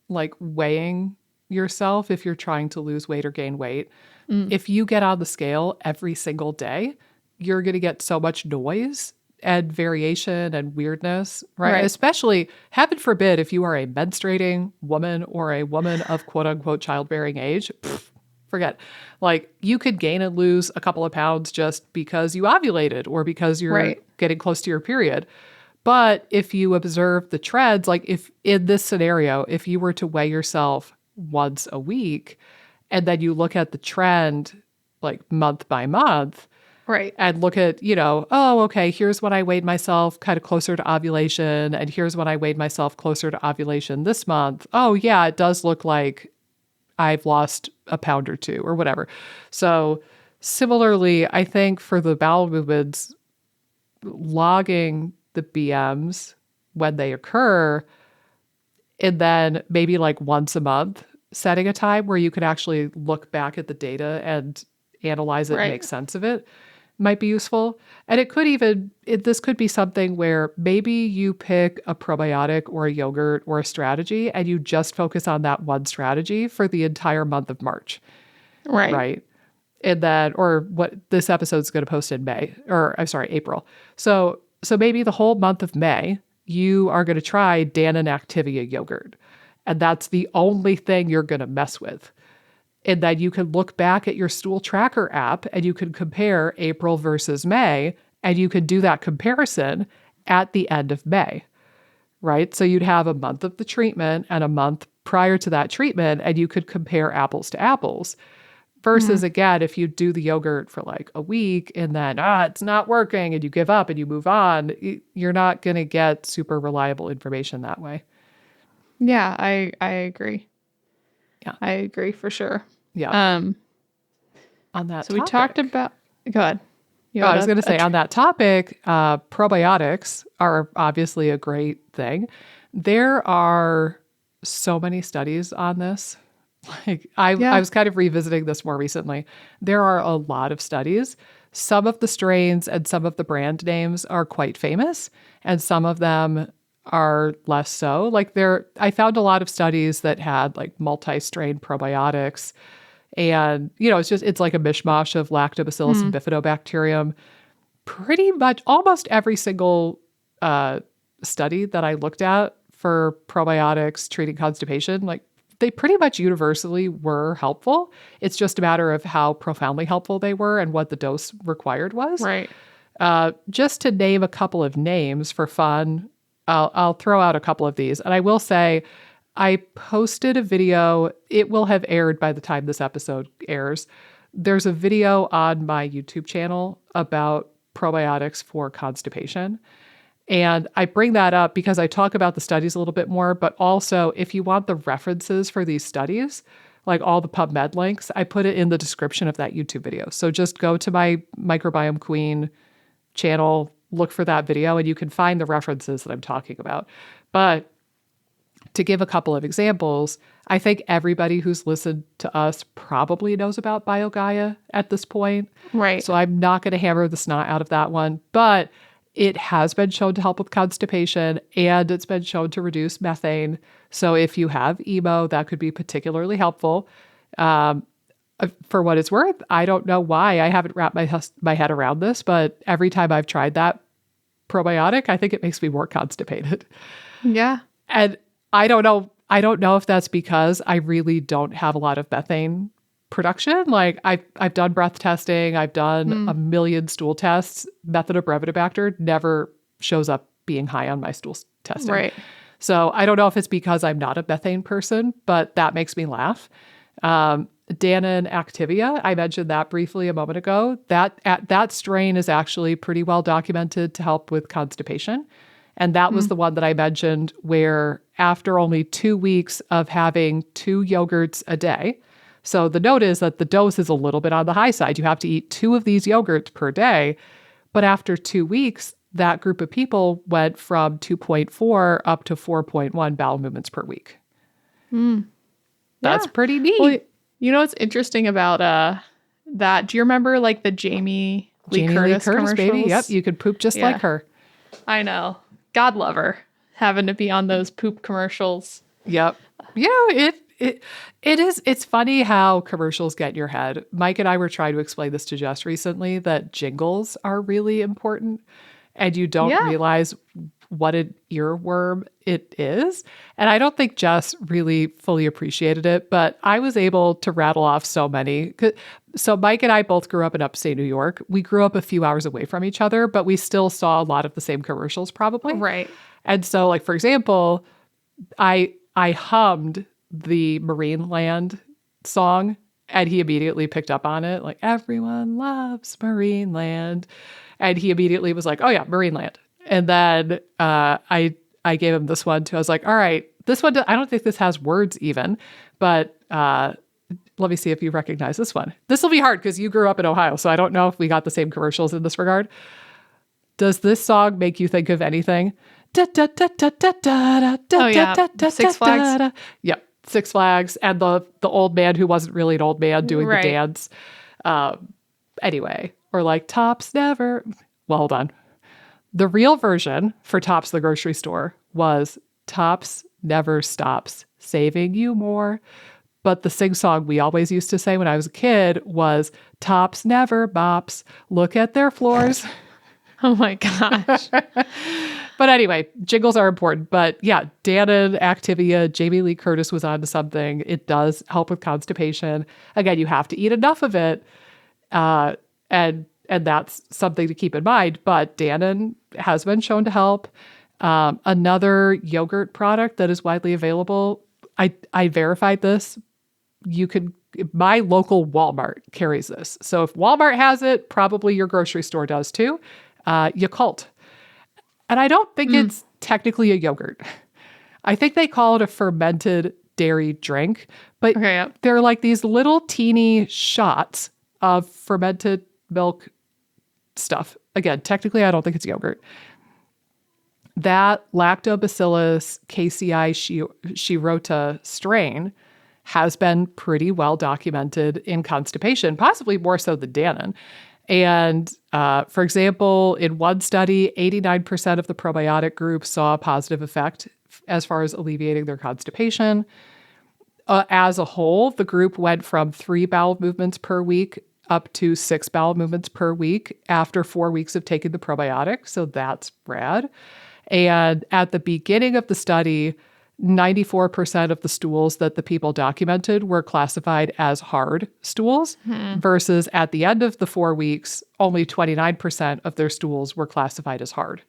Speaker 1: like weighing yourself if you're trying to lose weight or gain weight. If you get on the scale every single day, you're going to get so much noise and variation and weirdness, right? Especially, heaven forbid, if you are a menstruating woman or a woman of quote unquote childbearing age, forget. Like you could gain and lose a couple of pounds just because you ovulated or because you're getting close to your period. But if you observe the trends, like if in this scenario, if you were to weigh yourself once a week and then you look at the trend like month by month, and look at, oh, okay, here's when I weighed myself kind of closer to ovulation, and here's when I weighed myself closer to ovulation this month. Oh, yeah, it does look like I've lost a pound or two or whatever. So similarly, I think for the bowel movements, logging the BMs when they occur, and then maybe like once a month, setting a time where you can actually look back at the data and analyze it and make sense of it might be useful. And it could even, this could be something where maybe you pick a probiotic or a yogurt or a strategy and you just focus on that one strategy for the entire month of March. Right. And then, or what this episode's going to post in May, or I'm sorry, April. So maybe the whole month of May, you are going to try Dannon Activia yogurt. And that's the only thing you're going to mess with. And then you can look back at your stool tracker app and you can compare April versus May, and you can do that comparison at the end of May, right? So you'd have a month of the treatment and a month prior to that treatment, and you could compare apples to apples. Versus again, if you do the yogurt for like a week and then, it's not working and you give up and you move on, you're not going to get super reliable information that way.
Speaker 2: Yeah, I agree.
Speaker 1: Yeah.
Speaker 2: I agree for sure.
Speaker 1: Yeah. On that
Speaker 2: So
Speaker 1: topic.
Speaker 2: we talked about, go ahead.
Speaker 1: I was going to say on that topic, probiotics are obviously a great thing. There are so many studies on this. Like I was kind of revisiting this more recently. There are a lot of studies. Some of the strains and some of the brand names are quite famous, and some of them are less so. Like I found a lot of studies that had like multi-strain probiotics, and it's like a mishmash of lactobacillus and bifidobacterium. Pretty much almost every single study that I looked at for probiotics treating constipation, like they pretty much universally were helpful. It's just a matter of how profoundly helpful they were and what the dose required was.
Speaker 2: Right.
Speaker 1: Just to name a couple of names for fun, I'll throw out a couple of these. And I will say, I posted a video. It will have aired by the time this episode airs. There's a video on my YouTube channel about probiotics for constipation. And I bring that up because I talk about the studies a little bit more, but also if you want the references for these studies, like all the PubMed links, I put it in the description of that YouTube video. So just go to my Microbiome Queen channel, look for that video, and you can find the references that I'm talking about. But to give a couple of examples, I think everybody who's listened to us probably knows about BioGaia at this point.
Speaker 2: Right.
Speaker 1: So I'm not going to hammer the snot out of that one, but it has been shown to help with constipation, and it's been shown to reduce methane. So if you have emo, that could be particularly helpful. For what it's worth, I don't know why I haven't wrapped my head around this, but every time I've tried that probiotic, I think it makes me more constipated.
Speaker 2: Yeah.
Speaker 1: And I don't know if that's because I really don't have a lot of methane production. Like I've done breath testing, I've done a million stool tests. Methanobrevibacter never shows up being high on my stool testing.
Speaker 2: Right.
Speaker 1: So I don't know if it's because I'm not a methane person, but that makes me laugh. Dannon Activia, I mentioned that briefly a moment ago. That strain is actually pretty well documented to help with constipation. And that was the one that I mentioned where after only 2 weeks of having 2 yogurts a day, so the note is that the dose is a little bit on the high side. You have to eat 2 of these yogurts per day. But after 2 weeks, that group of people went from 2.4 up to 4.1 bowel movements per week. That's pretty neat.
Speaker 2: Well, you know what's interesting about that? Do you remember like the Jamie Lee Curtis commercials?
Speaker 1: Baby. Yep, you could poop just like her.
Speaker 2: I know. God love her, having to be on those poop commercials.
Speaker 1: Yep. It's funny how commercials get in your head. Mike and I were trying to explain this to Jess recently, that jingles are really important and you don't realize what an earworm it is. And I don't think Jess really fully appreciated it, but I was able to rattle off so many. So Mike and I both grew up in upstate New York. We grew up a few hours away from each other, but we still saw a lot of the same commercials probably.
Speaker 2: Right.
Speaker 1: And so like, for example, I hummed the Marineland song and he immediately picked up on it. Like, everyone loves Marineland. And he immediately was like, oh yeah, Marineland. And then I gave him this one too. I was like, all right, this one, I don't think this has words even, but let me see if you recognize this one. This will be hard because you grew up in Ohio, so I don't know if we got the same commercials in this regard. Does this song make you think of anything?
Speaker 2: Oh yeah, Six Flags.
Speaker 1: Yep, Six Flags, and the old man who wasn't really an old man doing the dance. Anyway, or like Tops Never. Well, hold on. The real version for Tops the grocery store was Tops Never Stops Saving You More. But the sing song we always used to say when I was a kid was Tops Never Bops. Look at their floors.
Speaker 2: Oh my gosh.
Speaker 1: But anyway, jingles are important. But yeah, Dannon Activia, Jamie Lee Curtis was onto something. It does help with constipation. Again, you have to eat enough of it. And that's something to keep in mind. But Dannon has been shown to help. Another yogurt product that is widely available, I verified this. My local Walmart carries this. So if Walmart has it, probably your grocery store does too. Yakult. And I don't think it's technically a yogurt. I think they call it a fermented dairy drink, but
Speaker 2: Okay, yeah.
Speaker 1: they're like these little teeny shots of fermented milk stuff. Again, technically, I don't think it's yogurt. That Lactobacillus shirota strain has been pretty well documented in constipation, possibly more so than Dannon. And for example, in one study, 89% of the probiotic group saw a positive effect as far as alleviating their constipation. As a whole, the group went from 3 bowel movements per week up to 6 bowel movements per week after 4 weeks of taking the probiotic. So that's rad. And at the beginning of the study, 94% of the stools that the people documented were classified as hard stools, versus at the end of the 4 weeks, only 29% of their stools were classified as hard.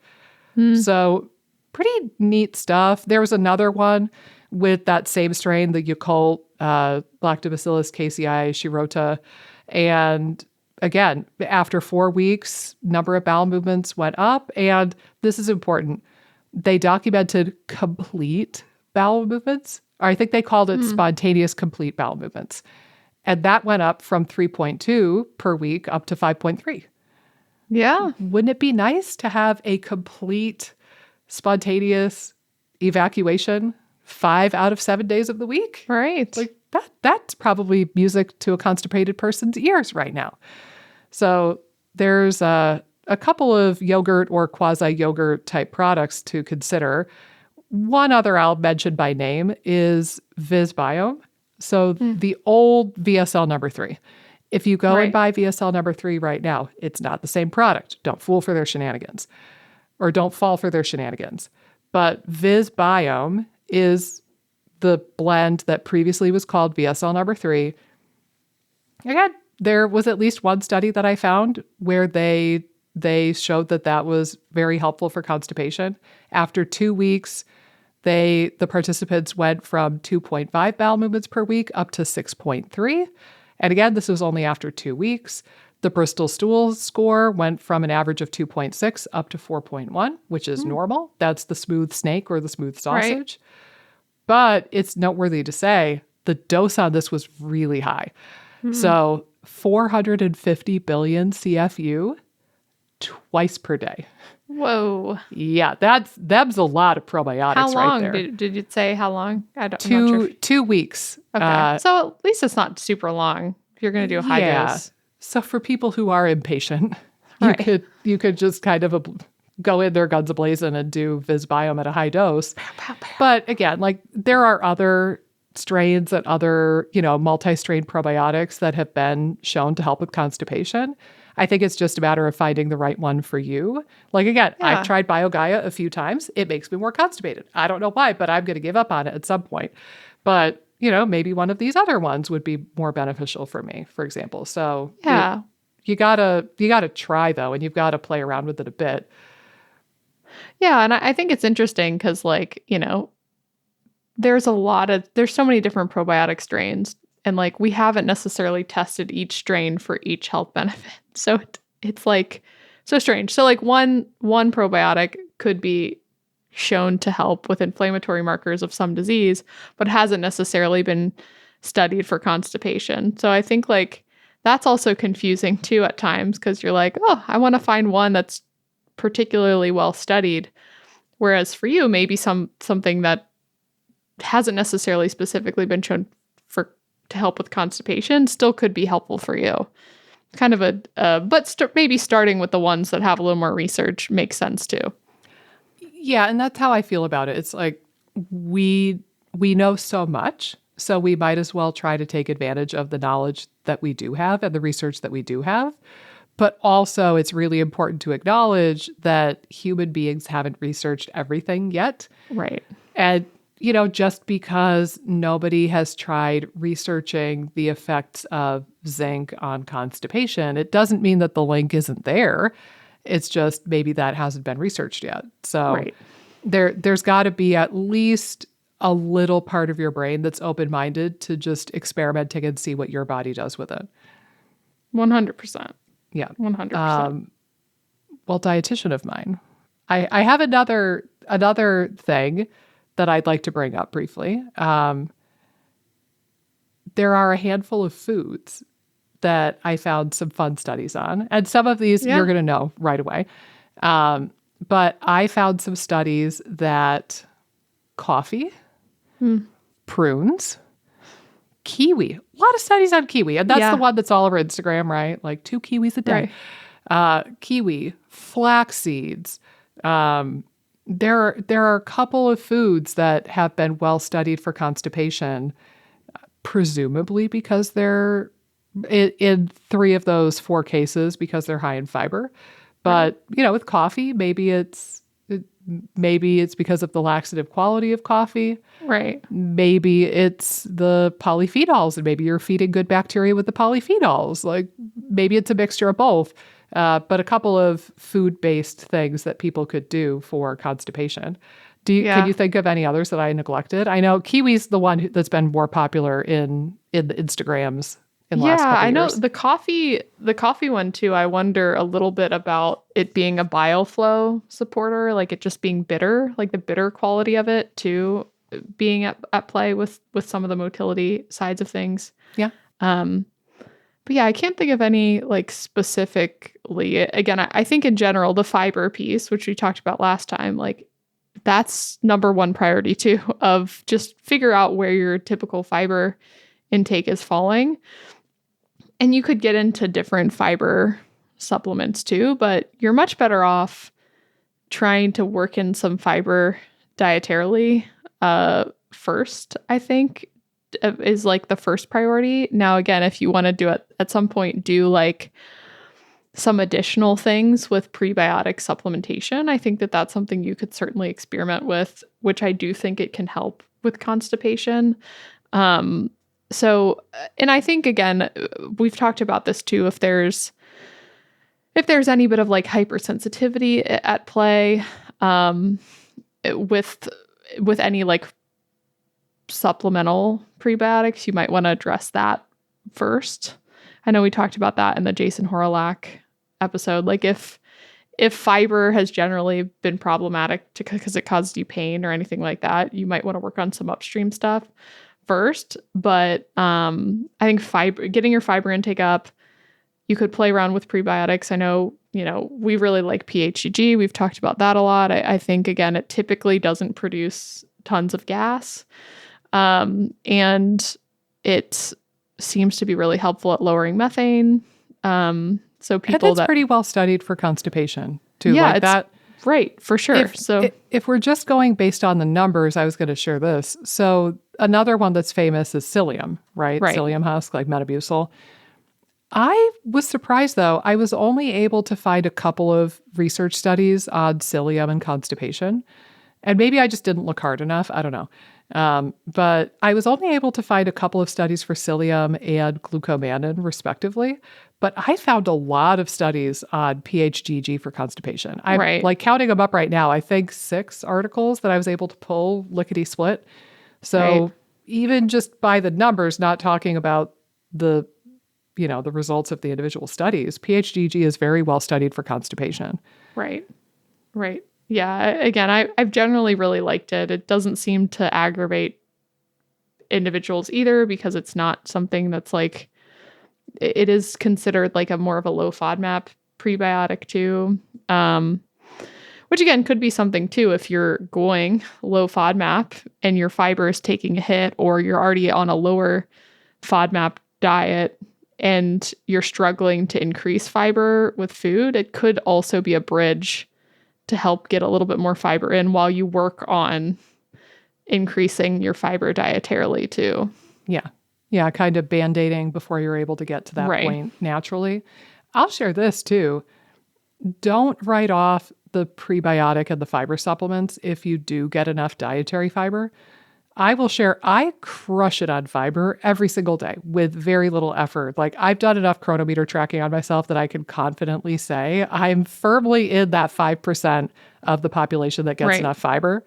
Speaker 1: So pretty neat stuff. There was another one with that same strain, the Yakult Lactobacillus shirota. And again, after 4 weeks, number of bowel movements went up. And this is important. They documented complete bowel movements. Or I think they called it spontaneous complete bowel movements. And that went up from 3.2 per week up to 5.3.
Speaker 2: Yeah.
Speaker 1: Wouldn't it be nice to have a complete spontaneous evacuation 5 out of 7 days of the week?
Speaker 2: Right.
Speaker 1: Like that's probably music to a constipated person's ears right now. So there's a couple of yogurt or quasi-yogurt type products to consider. One other I'll mention by name is Visbiome. So the old VSL number 3. If you go and buy VSL number 3 right now, it's not the same product. Don't fool for their shenanigans. Or don't fall for their shenanigans. But Visbiome is the blend that previously was called VSL number 3. Again, there was at least one study that I found where they showed that was very helpful for constipation. After 2 weeks, the participants went from 2.5 bowel movements per week up to 6.3. And again, this was only after 2 weeks. The Bristol stool score went from an average of 2.6 up to 4.1, which is normal. That's the smooth snake or the smooth sausage.
Speaker 2: Right.
Speaker 1: But it's noteworthy to say the dose on this was really high. So 450 billion CFU twice per day.
Speaker 2: Whoa.
Speaker 1: Yeah, that's a lot of probiotics
Speaker 2: How long?
Speaker 1: right there.
Speaker 2: Did you say how long? I'm not
Speaker 1: Two
Speaker 2: sure.
Speaker 1: 2 weeks.
Speaker 2: Okay. So at least it's not super long if you're going to do a high dose.
Speaker 1: So for people who are impatient,
Speaker 2: Right.
Speaker 1: you could just kind of go in there guns a-blazing and do Visbiome at a high dose. But again, like there are other strains and other, multi-strain probiotics that have been shown to help with constipation. I think it's just a matter of finding the right one for you. Like again, I've tried BioGaia a few times. It makes me more constipated. I don't know why, but I'm going to give up on it at some point. But, maybe one of these other ones would be more beneficial for me, for example. So
Speaker 2: Yeah.
Speaker 1: you gotta try though, and you've got to play around with it a bit.
Speaker 2: Yeah. And I think it's interesting because there's so many different probiotic strains. And we haven't necessarily tested each strain for each health benefit. So it's so strange. So one probiotic could be shown to help with inflammatory markers of some disease, but hasn't necessarily been studied for constipation. So I think that's also confusing too at times because you're like, oh, I want to find one that's particularly well studied. Whereas for you, maybe something that hasn't necessarily specifically been shown to help with constipation still could be helpful for you. Kind of maybe starting with the ones that have a little more research makes sense too.
Speaker 1: Yeah, and that's how I feel about it. It's like we know so much, so we might as well try to take advantage of the knowledge that we do have and the research that we do have. But also, it's really important to acknowledge that human beings haven't researched everything yet.
Speaker 2: Right.
Speaker 1: And just because nobody has tried researching the effects of zinc on constipation, it doesn't mean that the link isn't there. It's just maybe that hasn't been researched yet. So there's got to be at least a little part of your brain that's open-minded to just experimenting and see what your body does with it.
Speaker 2: 100%.
Speaker 1: Yeah.
Speaker 2: 100%.
Speaker 1: Well, dietitian of mine, I have another thing that I'd like to bring up briefly. There are a handful of foods that I found some fun studies on. And some of these you're going to know right away. But I found some studies that coffee, prunes, kiwi, a lot of studies on kiwi. And that's the one that's all over Instagram, right? Like 2 kiwis a day. Right. Kiwi, flax seeds. There are a couple of foods that have been well studied for constipation, presumably because they're in 3 of those 4 cases because they're high in fiber. But, with coffee, maybe it's because of the laxative quality of coffee.
Speaker 2: Right.
Speaker 1: Maybe it's the polyphenols, and maybe you're feeding good bacteria with the polyphenols. Like maybe it's a mixture of both. But a couple of food-based things that people could do for constipation. Can you think of any others that I neglected? I know kiwi's the one that's been more popular in the Instagrams in the last couple years.
Speaker 2: I know the coffee one too. I wonder a little bit about it being a bioflow supporter, like it just being bitter, like the bitter quality of it too, being at play with some of the motility sides of things.
Speaker 1: Yeah.
Speaker 2: But I can't think of any like specifically. Again, I think in general, the fiber piece, which we talked about last time, like that's number 1 priority too, of just figure out where your typical fiber intake is falling. And you could get into different fiber supplements too, but you're much better off trying to work in some fiber dietarily first, I think, is like the first priority. Now, again, if you want to do it at some point, do like some additional things with prebiotic supplementation. I think that that's something you could certainly experiment with, which I do think it can help with constipation. So, and I think, again, we've talked about this too, if there's any bit of like hypersensitivity at play, with any like supplemental prebiotics, you might want to address that first. I know we talked about that in the Jason Horolak episode. Like if fiber has generally been problematic because it caused you pain or anything like that, you might want to work on some upstream stuff first. But I think getting your fiber intake up, you could play around with prebiotics. I know, we really like PHEG. We've talked about that a lot. I think, again, it typically doesn't produce tons of gas. And it seems to be really helpful at lowering methane. So people
Speaker 1: that's pretty well studied for constipation too.
Speaker 2: Yeah,
Speaker 1: like that.
Speaker 2: Right, for sure.
Speaker 1: If we're just going based on the numbers, I was going to share this. So another one that's famous is psyllium, right? Psyllium husk, like Metamucil. I was surprised, though. I was only able to find a couple of research studies on psyllium and constipation. And maybe I just didn't look hard enough. I don't know. But I was only able to find a couple of studies for psyllium and glucomannan, respectively. But I found a lot of studies on PHGG for constipation. I'm like counting them up right now. I think 6 articles that I was able to pull lickety split. So even just by the numbers, not talking about the results of the individual studies, PHGG is very well studied for constipation.
Speaker 2: Right. Yeah. Again, I've generally really liked it. It doesn't seem to aggravate individuals either, because it's not something that's like, it is considered like a more of a low FODMAP prebiotic too. Which again could be something too, if you're going low FODMAP and your fiber is taking a hit, or you're already on a lower FODMAP diet and you're struggling to increase fiber with food, it could also be a bridge to help get a little bit more fiber in while you work on increasing your fiber dietarily too.
Speaker 1: Yeah, kind of band-aiding before you're able to get to that point naturally. I'll share this too. Don't write off the prebiotic and the fiber supplements if you do get enough dietary fiber. I will share, I crush it on fiber every single day with very little effort. Like I've done enough chronometer tracking on myself that I can confidently say I'm firmly in that 5% of the population that gets enough fiber.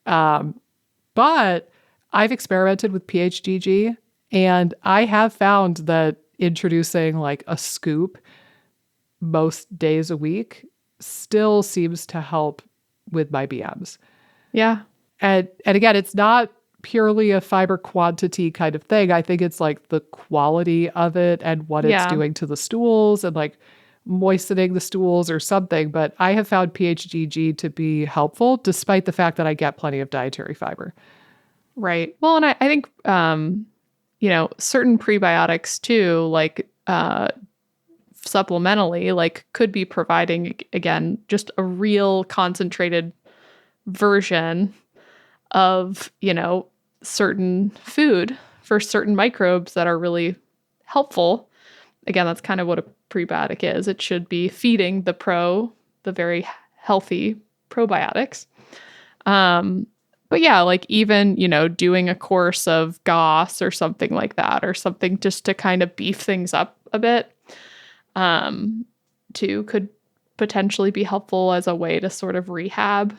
Speaker 1: But I've experimented with PHGG, and I have found that introducing like a scoop most days a week still seems to help with my BMs.
Speaker 2: Yeah.
Speaker 1: And again, it's not purely a fiber quantity kind of thing. I think it's like the quality of it and what it's
Speaker 2: Yeah.
Speaker 1: doing to the stools and like moistening the stools or something. But I have found PHGG to be helpful despite the fact that I get plenty of dietary fiber.
Speaker 2: Right. Well, and I think, certain prebiotics too, like supplementally, like could be providing, again, just a real concentrated version of, certain food for certain microbes that are really helpful. Again, that's kind of what a prebiotic is. It should be feeding the very healthy probiotics. But yeah, like even, doing a course of GOS or something like that, or something just to kind of beef things up a bit, too, could potentially be helpful as a way to sort of rehab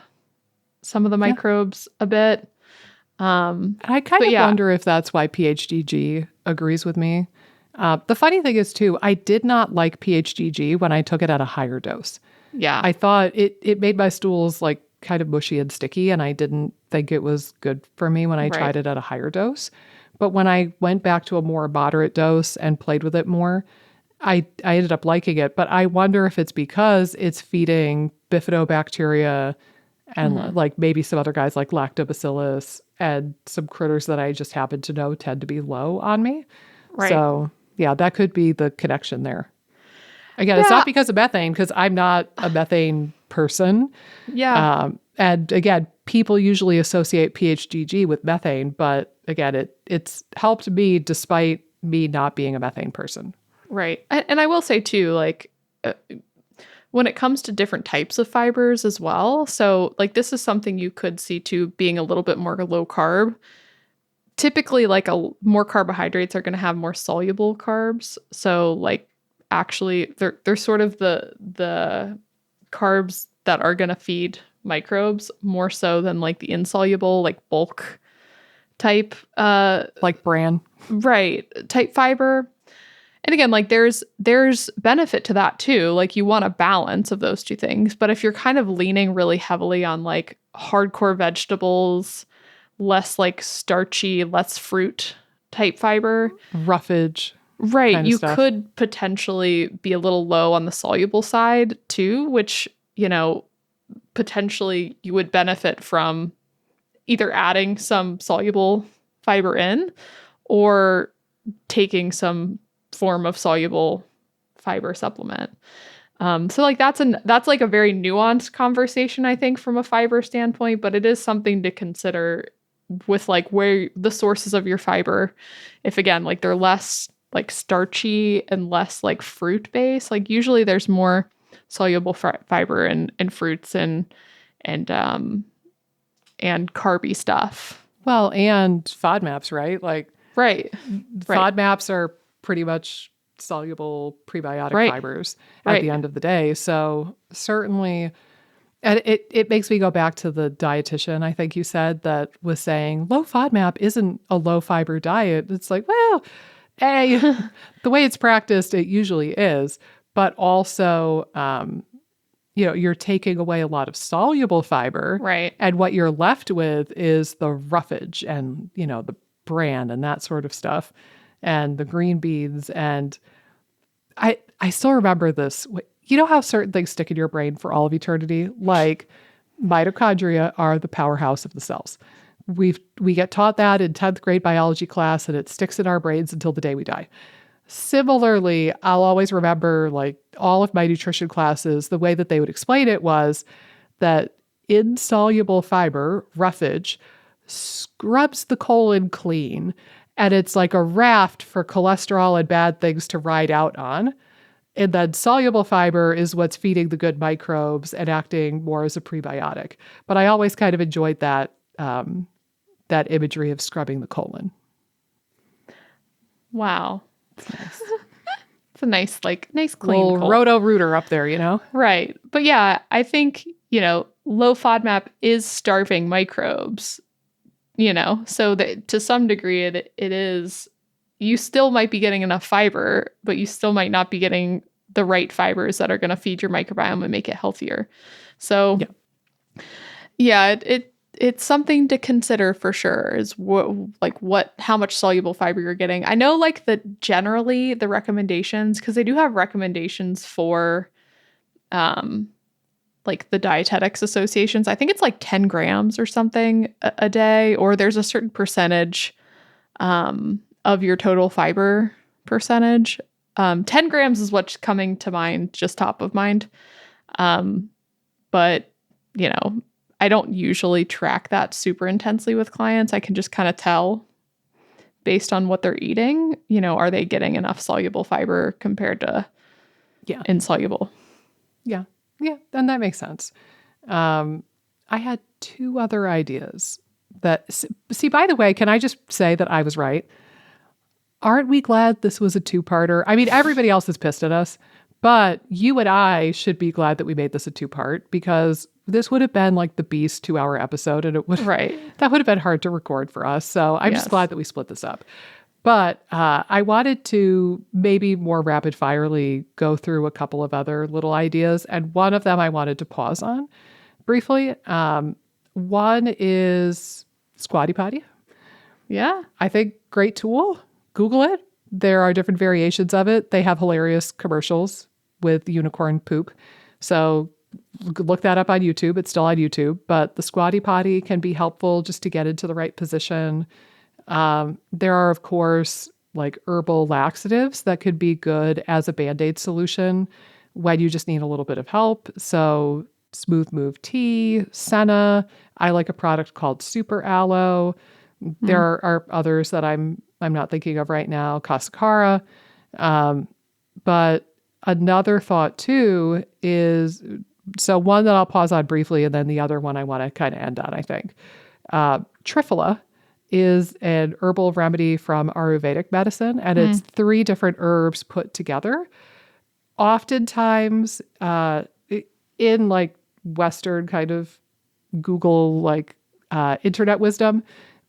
Speaker 2: some of the microbes a bit.
Speaker 1: I kind of wonder if that's why PHGG agrees with me. The funny thing is, too, I did not like PHGG when I took it at a higher dose.
Speaker 2: Yeah.
Speaker 1: I thought it made my stools like kind of mushy and sticky, and I didn't think it was good for me when I tried it at a higher dose. But when I went back to a more moderate dose and played with it more, I ended up liking it. But I wonder if it's because it's feeding bifidobacteria and like maybe some other guys like lactobacillus and some critters that I just happen to know tend to be low on me.
Speaker 2: Right.
Speaker 1: So yeah, that could be the connection there. Again, it's not because of methane, because I'm not a methane person.
Speaker 2: Yeah.
Speaker 1: And again, people usually associate PHGG with methane, but again, it's helped me despite me not being a methane person.
Speaker 2: Right. And I will say too, like, when it comes to different types of fibers as well. So like this is something you could see too being a little bit more low carb. Typically like more carbohydrates are going to have more soluble carbs. So like actually they're sort of the carbs that are going to feed microbes more so than like the insoluble, like bulk type,
Speaker 1: like bran.
Speaker 2: Right. Type fiber. And again, like there's benefit to that too. Like you want a balance of those two things. But if you're kind of leaning really heavily on like hardcore vegetables, less like starchy, less fruit type fiber,
Speaker 1: roughage.
Speaker 2: Right. You could potentially be a little low on the soluble side too, which, potentially you would benefit from either adding some soluble fiber in or taking some form of soluble fiber supplement. So like that's like a very nuanced conversation, I think, from a fiber standpoint, but it is something to consider with like where the sources of your fiber, if again, like they're less like starchy and less like fruit based, like usually there's more soluble fiber in fruits and carby stuff.
Speaker 1: Well, and FODMAPs, right? Like
Speaker 2: right.
Speaker 1: FODMAPs are pretty much soluble prebiotic fibers at the end of the day. So certainly, and it makes me go back to the dietitian, I think you said, that was saying low FODMAP isn't a low fiber diet. It's like, well, hey, the way it's practiced, it usually is. But also, you're taking away a lot of soluble fiber.
Speaker 2: Right.
Speaker 1: And what you're left with is the roughage and, the bran and that sort of stuff and the green beans. And I still remember this. You know how certain things stick in your brain for all of eternity? Like mitochondria are the powerhouse of the cells. We get taught that in 10th grade biology class, and it sticks in our brains until the day we die. Similarly, I'll always remember like all of my nutrition classes, the way that they would explain it was that insoluble fiber, roughage, scrubs the colon clean. And it's like a raft for cholesterol and bad things to ride out on. And then soluble fiber is what's feeding the good microbes and acting more as a prebiotic. But I always kind of enjoyed that that imagery of scrubbing the colon.
Speaker 2: Wow. Nice. It's a nice clean
Speaker 1: little
Speaker 2: colon.
Speaker 1: Roto-Rooter up there,
Speaker 2: Right. But yeah, I think, low FODMAP is starving microbes, so that to some degree it is, you still might be getting enough fiber, but you still might not be getting the right fibers that are going to feed your microbiome and make it healthier. So yeah, it's something to consider for sure, is how much soluble fiber you're getting. I know like generally the recommendations, because they do have recommendations for like the dietetics associations. I think it's like 10 grams or something a day, or there's a certain percentage of your total fiber percentage. 10 grams is what's coming to mind, just top of mind. But, you know, I don't usually track that super intensely with clients. I can just kind of tell based on what they're eating, you know, are they getting enough soluble fiber compared to insoluble?
Speaker 1: Yeah. Yeah. And that makes sense. I had 2 other ideas see, by the way, can I just say that I was right? Aren't we glad this was a 2-parter? I mean, everybody else is pissed at us, but you and I should be glad that we made this a 2-part, because this would have been like the Beast 2-hour episode, and that would have been hard to record for us. So I'm just glad that we split this up. But I wanted to maybe more rapid firely go through a couple of other little ideas. And one of them I wanted to pause on briefly. One is Squatty Potty.
Speaker 2: Yeah.
Speaker 1: I think great tool. Google it. There are different variations of it. They have hilarious commercials with unicorn poop. So look that up on YouTube. It's still on YouTube. But the Squatty Potty can be helpful just to get into the right position. There are, of course, like herbal laxatives that could be good as a Band-Aid solution when you just need a little bit of help. So Smooth Move Tea, Senna. I like a product called Super Aloe. There are others that I'm not thinking of right now, Cascara. But another thought too is, so one that I'll pause on briefly, and then the other one I want to kind of end on, I think. Triphala is an herbal remedy from Ayurvedic medicine, and it's 3 different herbs put together. Oftentimes, in like Western kind of Google, like internet wisdom,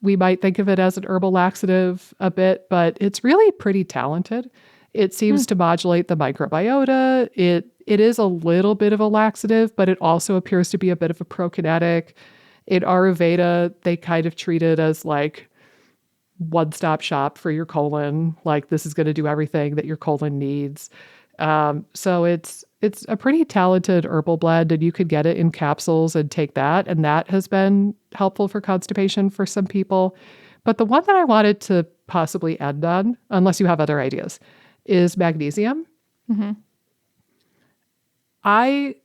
Speaker 1: we might think of it as an herbal laxative a bit, but it's really pretty talented. It seems to modulate the microbiota. It is a little bit of a laxative, but it also appears to be a bit of a prokinetic. In Ayurveda, they kind of treat it as like one-stop shop for your colon. Like, this is going to do everything that your colon needs. So it's a pretty talented herbal blend, and you could get it in capsules and take that. And that has been helpful for constipation for some people. But the one that I wanted to possibly end on, unless you have other ideas, is magnesium.
Speaker 2: Mm-hmm.
Speaker 1: I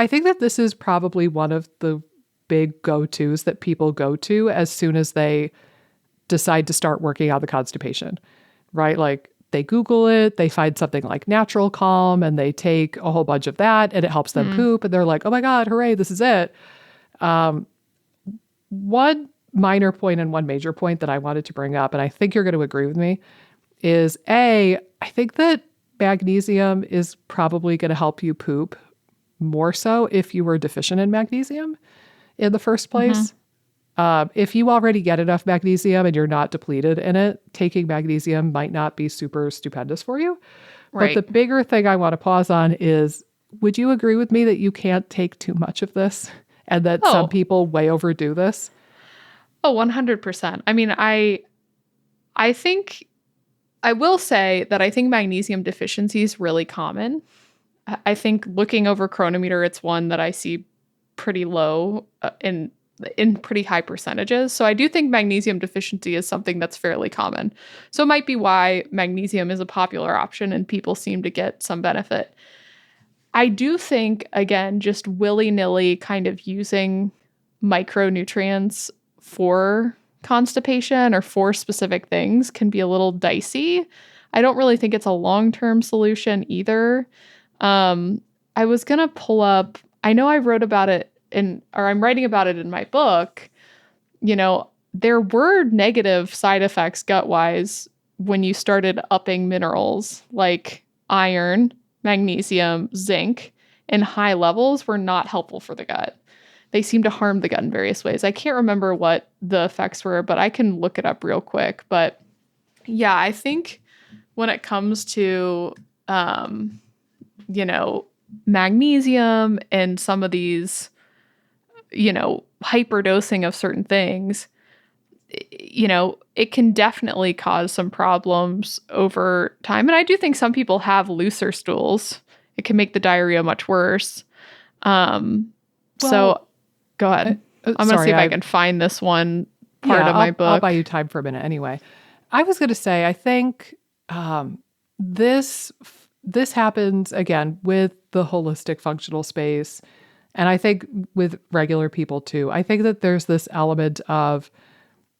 Speaker 1: think that this is probably one of the big go-tos that people go to as soon as they decide to start working on the constipation, right? Like, they Google it, they find something like Natural Calm, and they take a whole bunch of that, and it helps them poop, and they're like, oh my God, hooray, this is it. One minor point and one major point that I wanted to bring up, and I think you're going to agree with me, is I think that magnesium is probably going to help you poop more so if you were deficient in magnesium in the first place. If you already get enough magnesium and you're not depleted in it, taking magnesium might not be super stupendous for you. Right. But the bigger thing I want to pause on is, would you agree with me that you can't take too much of this, and that some people way overdo this?
Speaker 2: Oh, 100%. I mean, I think, I will say that I think magnesium deficiency is really common. I think looking over Chronometer, it's one that I see pretty low in pretty high percentages. So I do think magnesium deficiency is something that's fairly common. So it might be why magnesium is a popular option and people seem to get some benefit. I do think, again, just willy-nilly kind of using micronutrients for constipation or for specific things can be a little dicey. I don't really think it's a long-term solution either. I was going to pull up, I know I wrote about it I'm writing about it in my book. You know, there were negative side effects gut-wise when you started upping minerals like iron, magnesium, zinc in high levels were not helpful for the gut. They seem to harm the gut in various ways. I can't remember what the effects were, but I can look it up real quick. But yeah, I think when it comes to, magnesium and some of these hyperdosing of certain things, it can definitely cause some problems over time. And I do think some people have looser stools. It can make the diarrhea much worse. So go ahead. I'm going to see if I can find this one part of my book.
Speaker 1: I'll buy you time for a minute anyway. I was going to say, I think this happens, again, with the holistic functional space. And I think with regular people too. I think that there's this element of,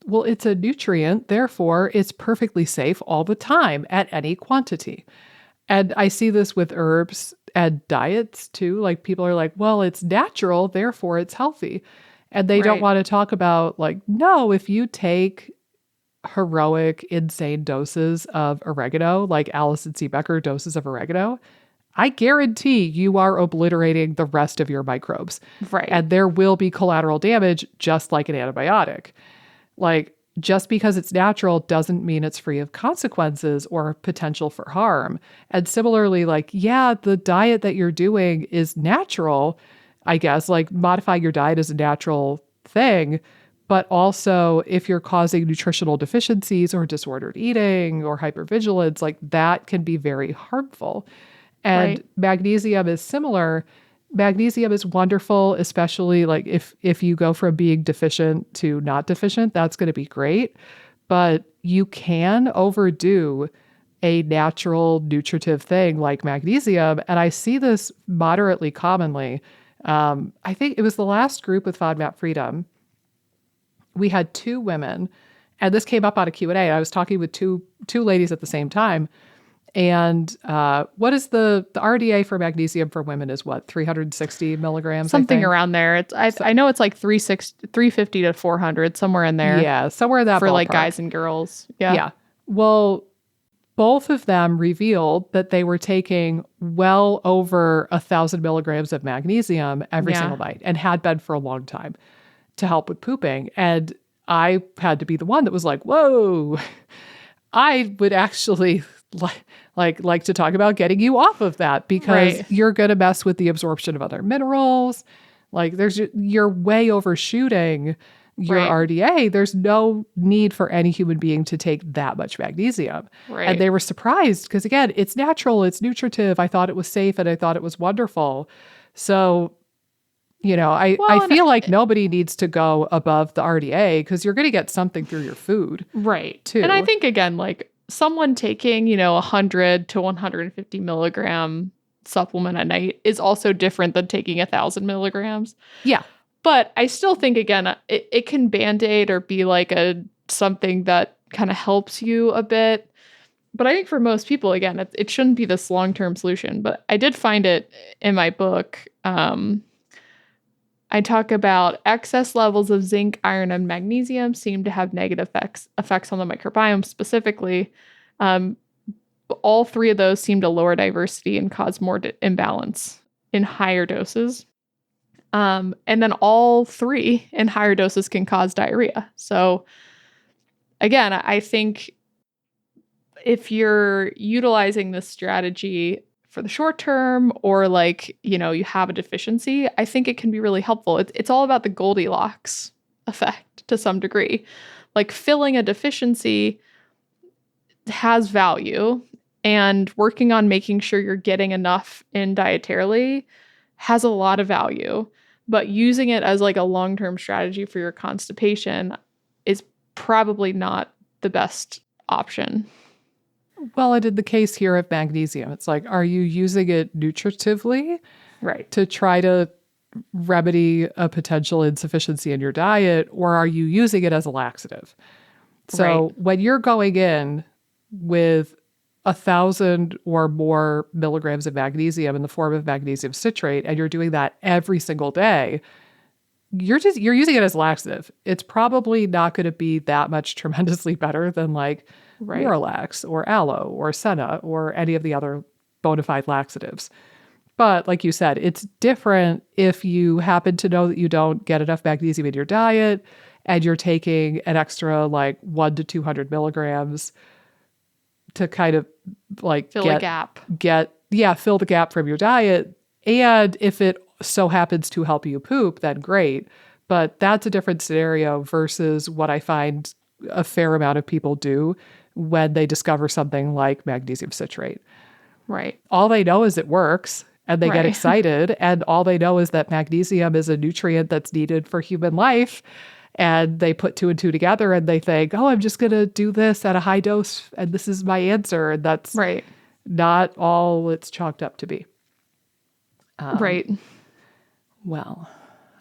Speaker 1: well, it's a nutrient, therefore it's perfectly safe all the time at any quantity. And I see this with herbs and diets too. Like people are like, well, it's natural, therefore it's healthy. And they don't want to talk about like, no, if you take heroic, insane doses of oregano, like Alison C. Becker doses of oregano, I guarantee you are obliterating the rest of your microbes.
Speaker 2: Right.
Speaker 1: And there will be collateral damage just like an antibiotic. Like, just because it's natural doesn't mean it's free of consequences or potential for harm. And similarly, like, yeah, the diet that you're doing is natural, I guess, like modifying your diet is a natural thing. But also if you're causing nutritional deficiencies or disordered eating or hypervigilance, like that can be very harmful. And magnesium is similar. Magnesium is wonderful, especially like if you go from being deficient to not deficient, that's going to be great. But you can overdo a natural nutritive thing like magnesium. And I see this moderately commonly. I think it was the last group with FODMAP Freedom. We had 2 women, and this came up on a Q&A. I was talking with two ladies at the same time. And what is the RDA for magnesium for women is what, 360 milligrams?
Speaker 2: Something around there. I know it's like 350 to 400, somewhere in there.
Speaker 1: Yeah, somewhere in that
Speaker 2: for
Speaker 1: ballpark.
Speaker 2: Like guys and girls. Yeah.
Speaker 1: Yeah. Well, both of them revealed that they were taking well over 1,000 milligrams of magnesium every single night and had been for a long time to help with pooping. And I had to be the one that was like, whoa, I would actually like to talk about getting you off of that because you're going to mess with the absorption of other minerals. Like you're way overshooting your RDA. There's no need for any human being to take that much magnesium.
Speaker 2: Right.
Speaker 1: And they were surprised because again, it's natural, it's nutritive. I thought it was safe and I thought it was wonderful. So, I feel like nobody needs to go above the RDA because you're going to get something through your food.
Speaker 2: Right.
Speaker 1: Too.
Speaker 2: And I think again, like someone taking, 100 to 150 milligram supplement a night is also different than taking 1,000 milligrams.
Speaker 1: Yeah.
Speaker 2: But I still think, again, it can Band-Aid or be like something that kind of helps you a bit. But I think for most people, again, it shouldn't be this long-term solution. But I did find it in my book. I talk about excess levels of zinc, iron, and magnesium seem to have negative effects on the microbiome specifically. All 3 of those seem to lower diversity and cause more imbalance in higher doses. And then all 3 in higher doses can cause diarrhea. So again, I think if you're utilizing this strategy for the short term or you have a deficiency, I think it can be really helpful. It's all about the Goldilocks effect to some degree. Like filling a deficiency has value and working on making sure you're getting enough in dietarily has a lot of value. But using it as like a long-term strategy for your constipation is probably not the best option.
Speaker 1: Well, and in the case here of magnesium, it's like, are you using it nutritively?
Speaker 2: Right.
Speaker 1: To try to remedy a potential insufficiency in your diet, or are you using it as a laxative? So when you're going in with 1,000 or more milligrams of magnesium in the form of magnesium citrate, and you're doing that every single day, you're using it as laxative. It's probably not going to be that much tremendously better than like Miralax or Aloe or Senna or any of the other bona fide laxatives. But like you said, it's different if you happen to know that you don't get enough magnesium in your diet and you're taking an extra like 100 to 200 milligrams to kind of like
Speaker 2: fill the gap
Speaker 1: from your diet. And if it so happens to help you poop, then great. But that's a different scenario versus what I find a fair amount of people do when they discover something like magnesium citrate.
Speaker 2: Right.
Speaker 1: All they know is it works and they get
Speaker 2: Right.
Speaker 1: excited. And all they know is that magnesium is a nutrient that's needed for human life. And they put 2 and 2 together and they think, oh, I'm just going to do this at a high dose and this is my answer. And that's
Speaker 2: Right.
Speaker 1: not all it's chalked up to be.
Speaker 2: Right.
Speaker 1: Well,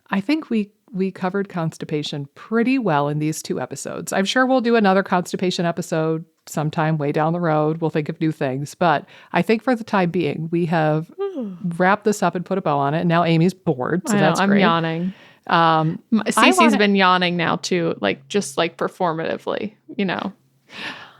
Speaker 1: I think we covered constipation pretty well in these 2 episodes. I'm sure we'll do another constipation episode sometime way down the road. We'll think of new things. But I think for the time being, we have wrapped this up and put a bow on it. And now Amy's bored. So
Speaker 2: I know,
Speaker 1: that's
Speaker 2: I'm
Speaker 1: great.
Speaker 2: yawning.
Speaker 1: I
Speaker 2: Cece's been yawning now too, like just like performatively, you know.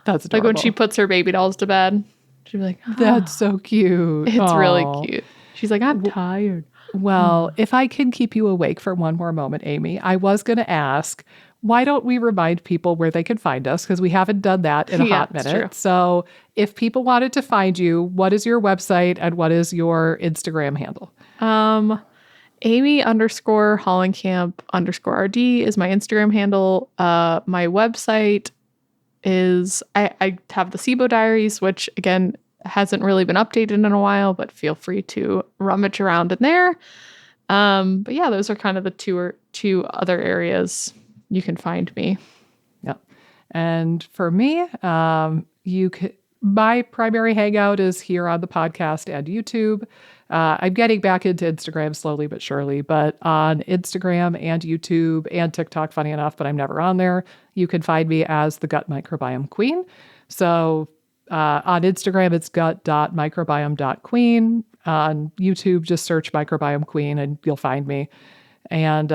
Speaker 1: That's
Speaker 2: like when
Speaker 1: adorable.
Speaker 2: she puts her baby dolls to bed, she'll be like,
Speaker 1: That's so cute.
Speaker 2: it's really
Speaker 1: Aw.
Speaker 2: cute. She's like, I'm tired.
Speaker 1: Well, if I can keep you awake for one more moment, Amy, I was going to ask, why don't we remind people where they can find us? Because we haven't done that in a
Speaker 2: Yeah,
Speaker 1: hot
Speaker 2: it's
Speaker 1: minute.
Speaker 2: true.
Speaker 1: So if people wanted to find you, what is your website and what is your Instagram handle?
Speaker 2: Amy _Hollenkamp_RD is my Instagram handle. My website is, I have the SIBO diaries, which again hasn't really been updated in a while, but feel free to rummage around in there. But yeah, those are kind of the two other areas you can find me.
Speaker 1: Yep. And for me, my primary hangout is here on the podcast and YouTube. I'm getting back into Instagram slowly but surely, but on Instagram and YouTube and TikTok, funny enough, but I'm never on there. You can find me as the Gut Microbiome Queen. So on Instagram, it's gut.microbiome.queen. On YouTube, just search Microbiome Queen and you'll find me. And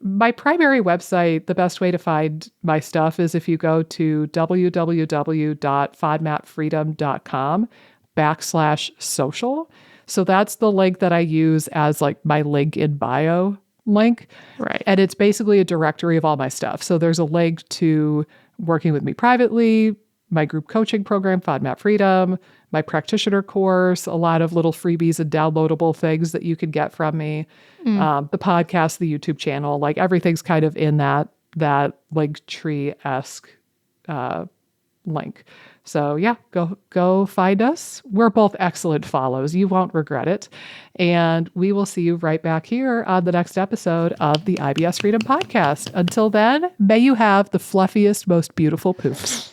Speaker 1: my primary website, the best way to find my stuff is if you go to www.fodmapfreedom.com/social. So that's the link that I use as like my link in bio link.
Speaker 2: Right.
Speaker 1: And it's basically a directory of all my stuff. So there's a link to working with me privately, my group coaching program, FODMAP Freedom, my practitioner course, a lot of little freebies and downloadable things that you can get from me, the podcast, the YouTube channel, like everything's kind of in that link tree-esque link. So yeah, go find us. We're both excellent follows. You won't regret it. And we will see you right back here on the next episode of the IBS Freedom Podcast. Until then, may you have the fluffiest, most beautiful poops.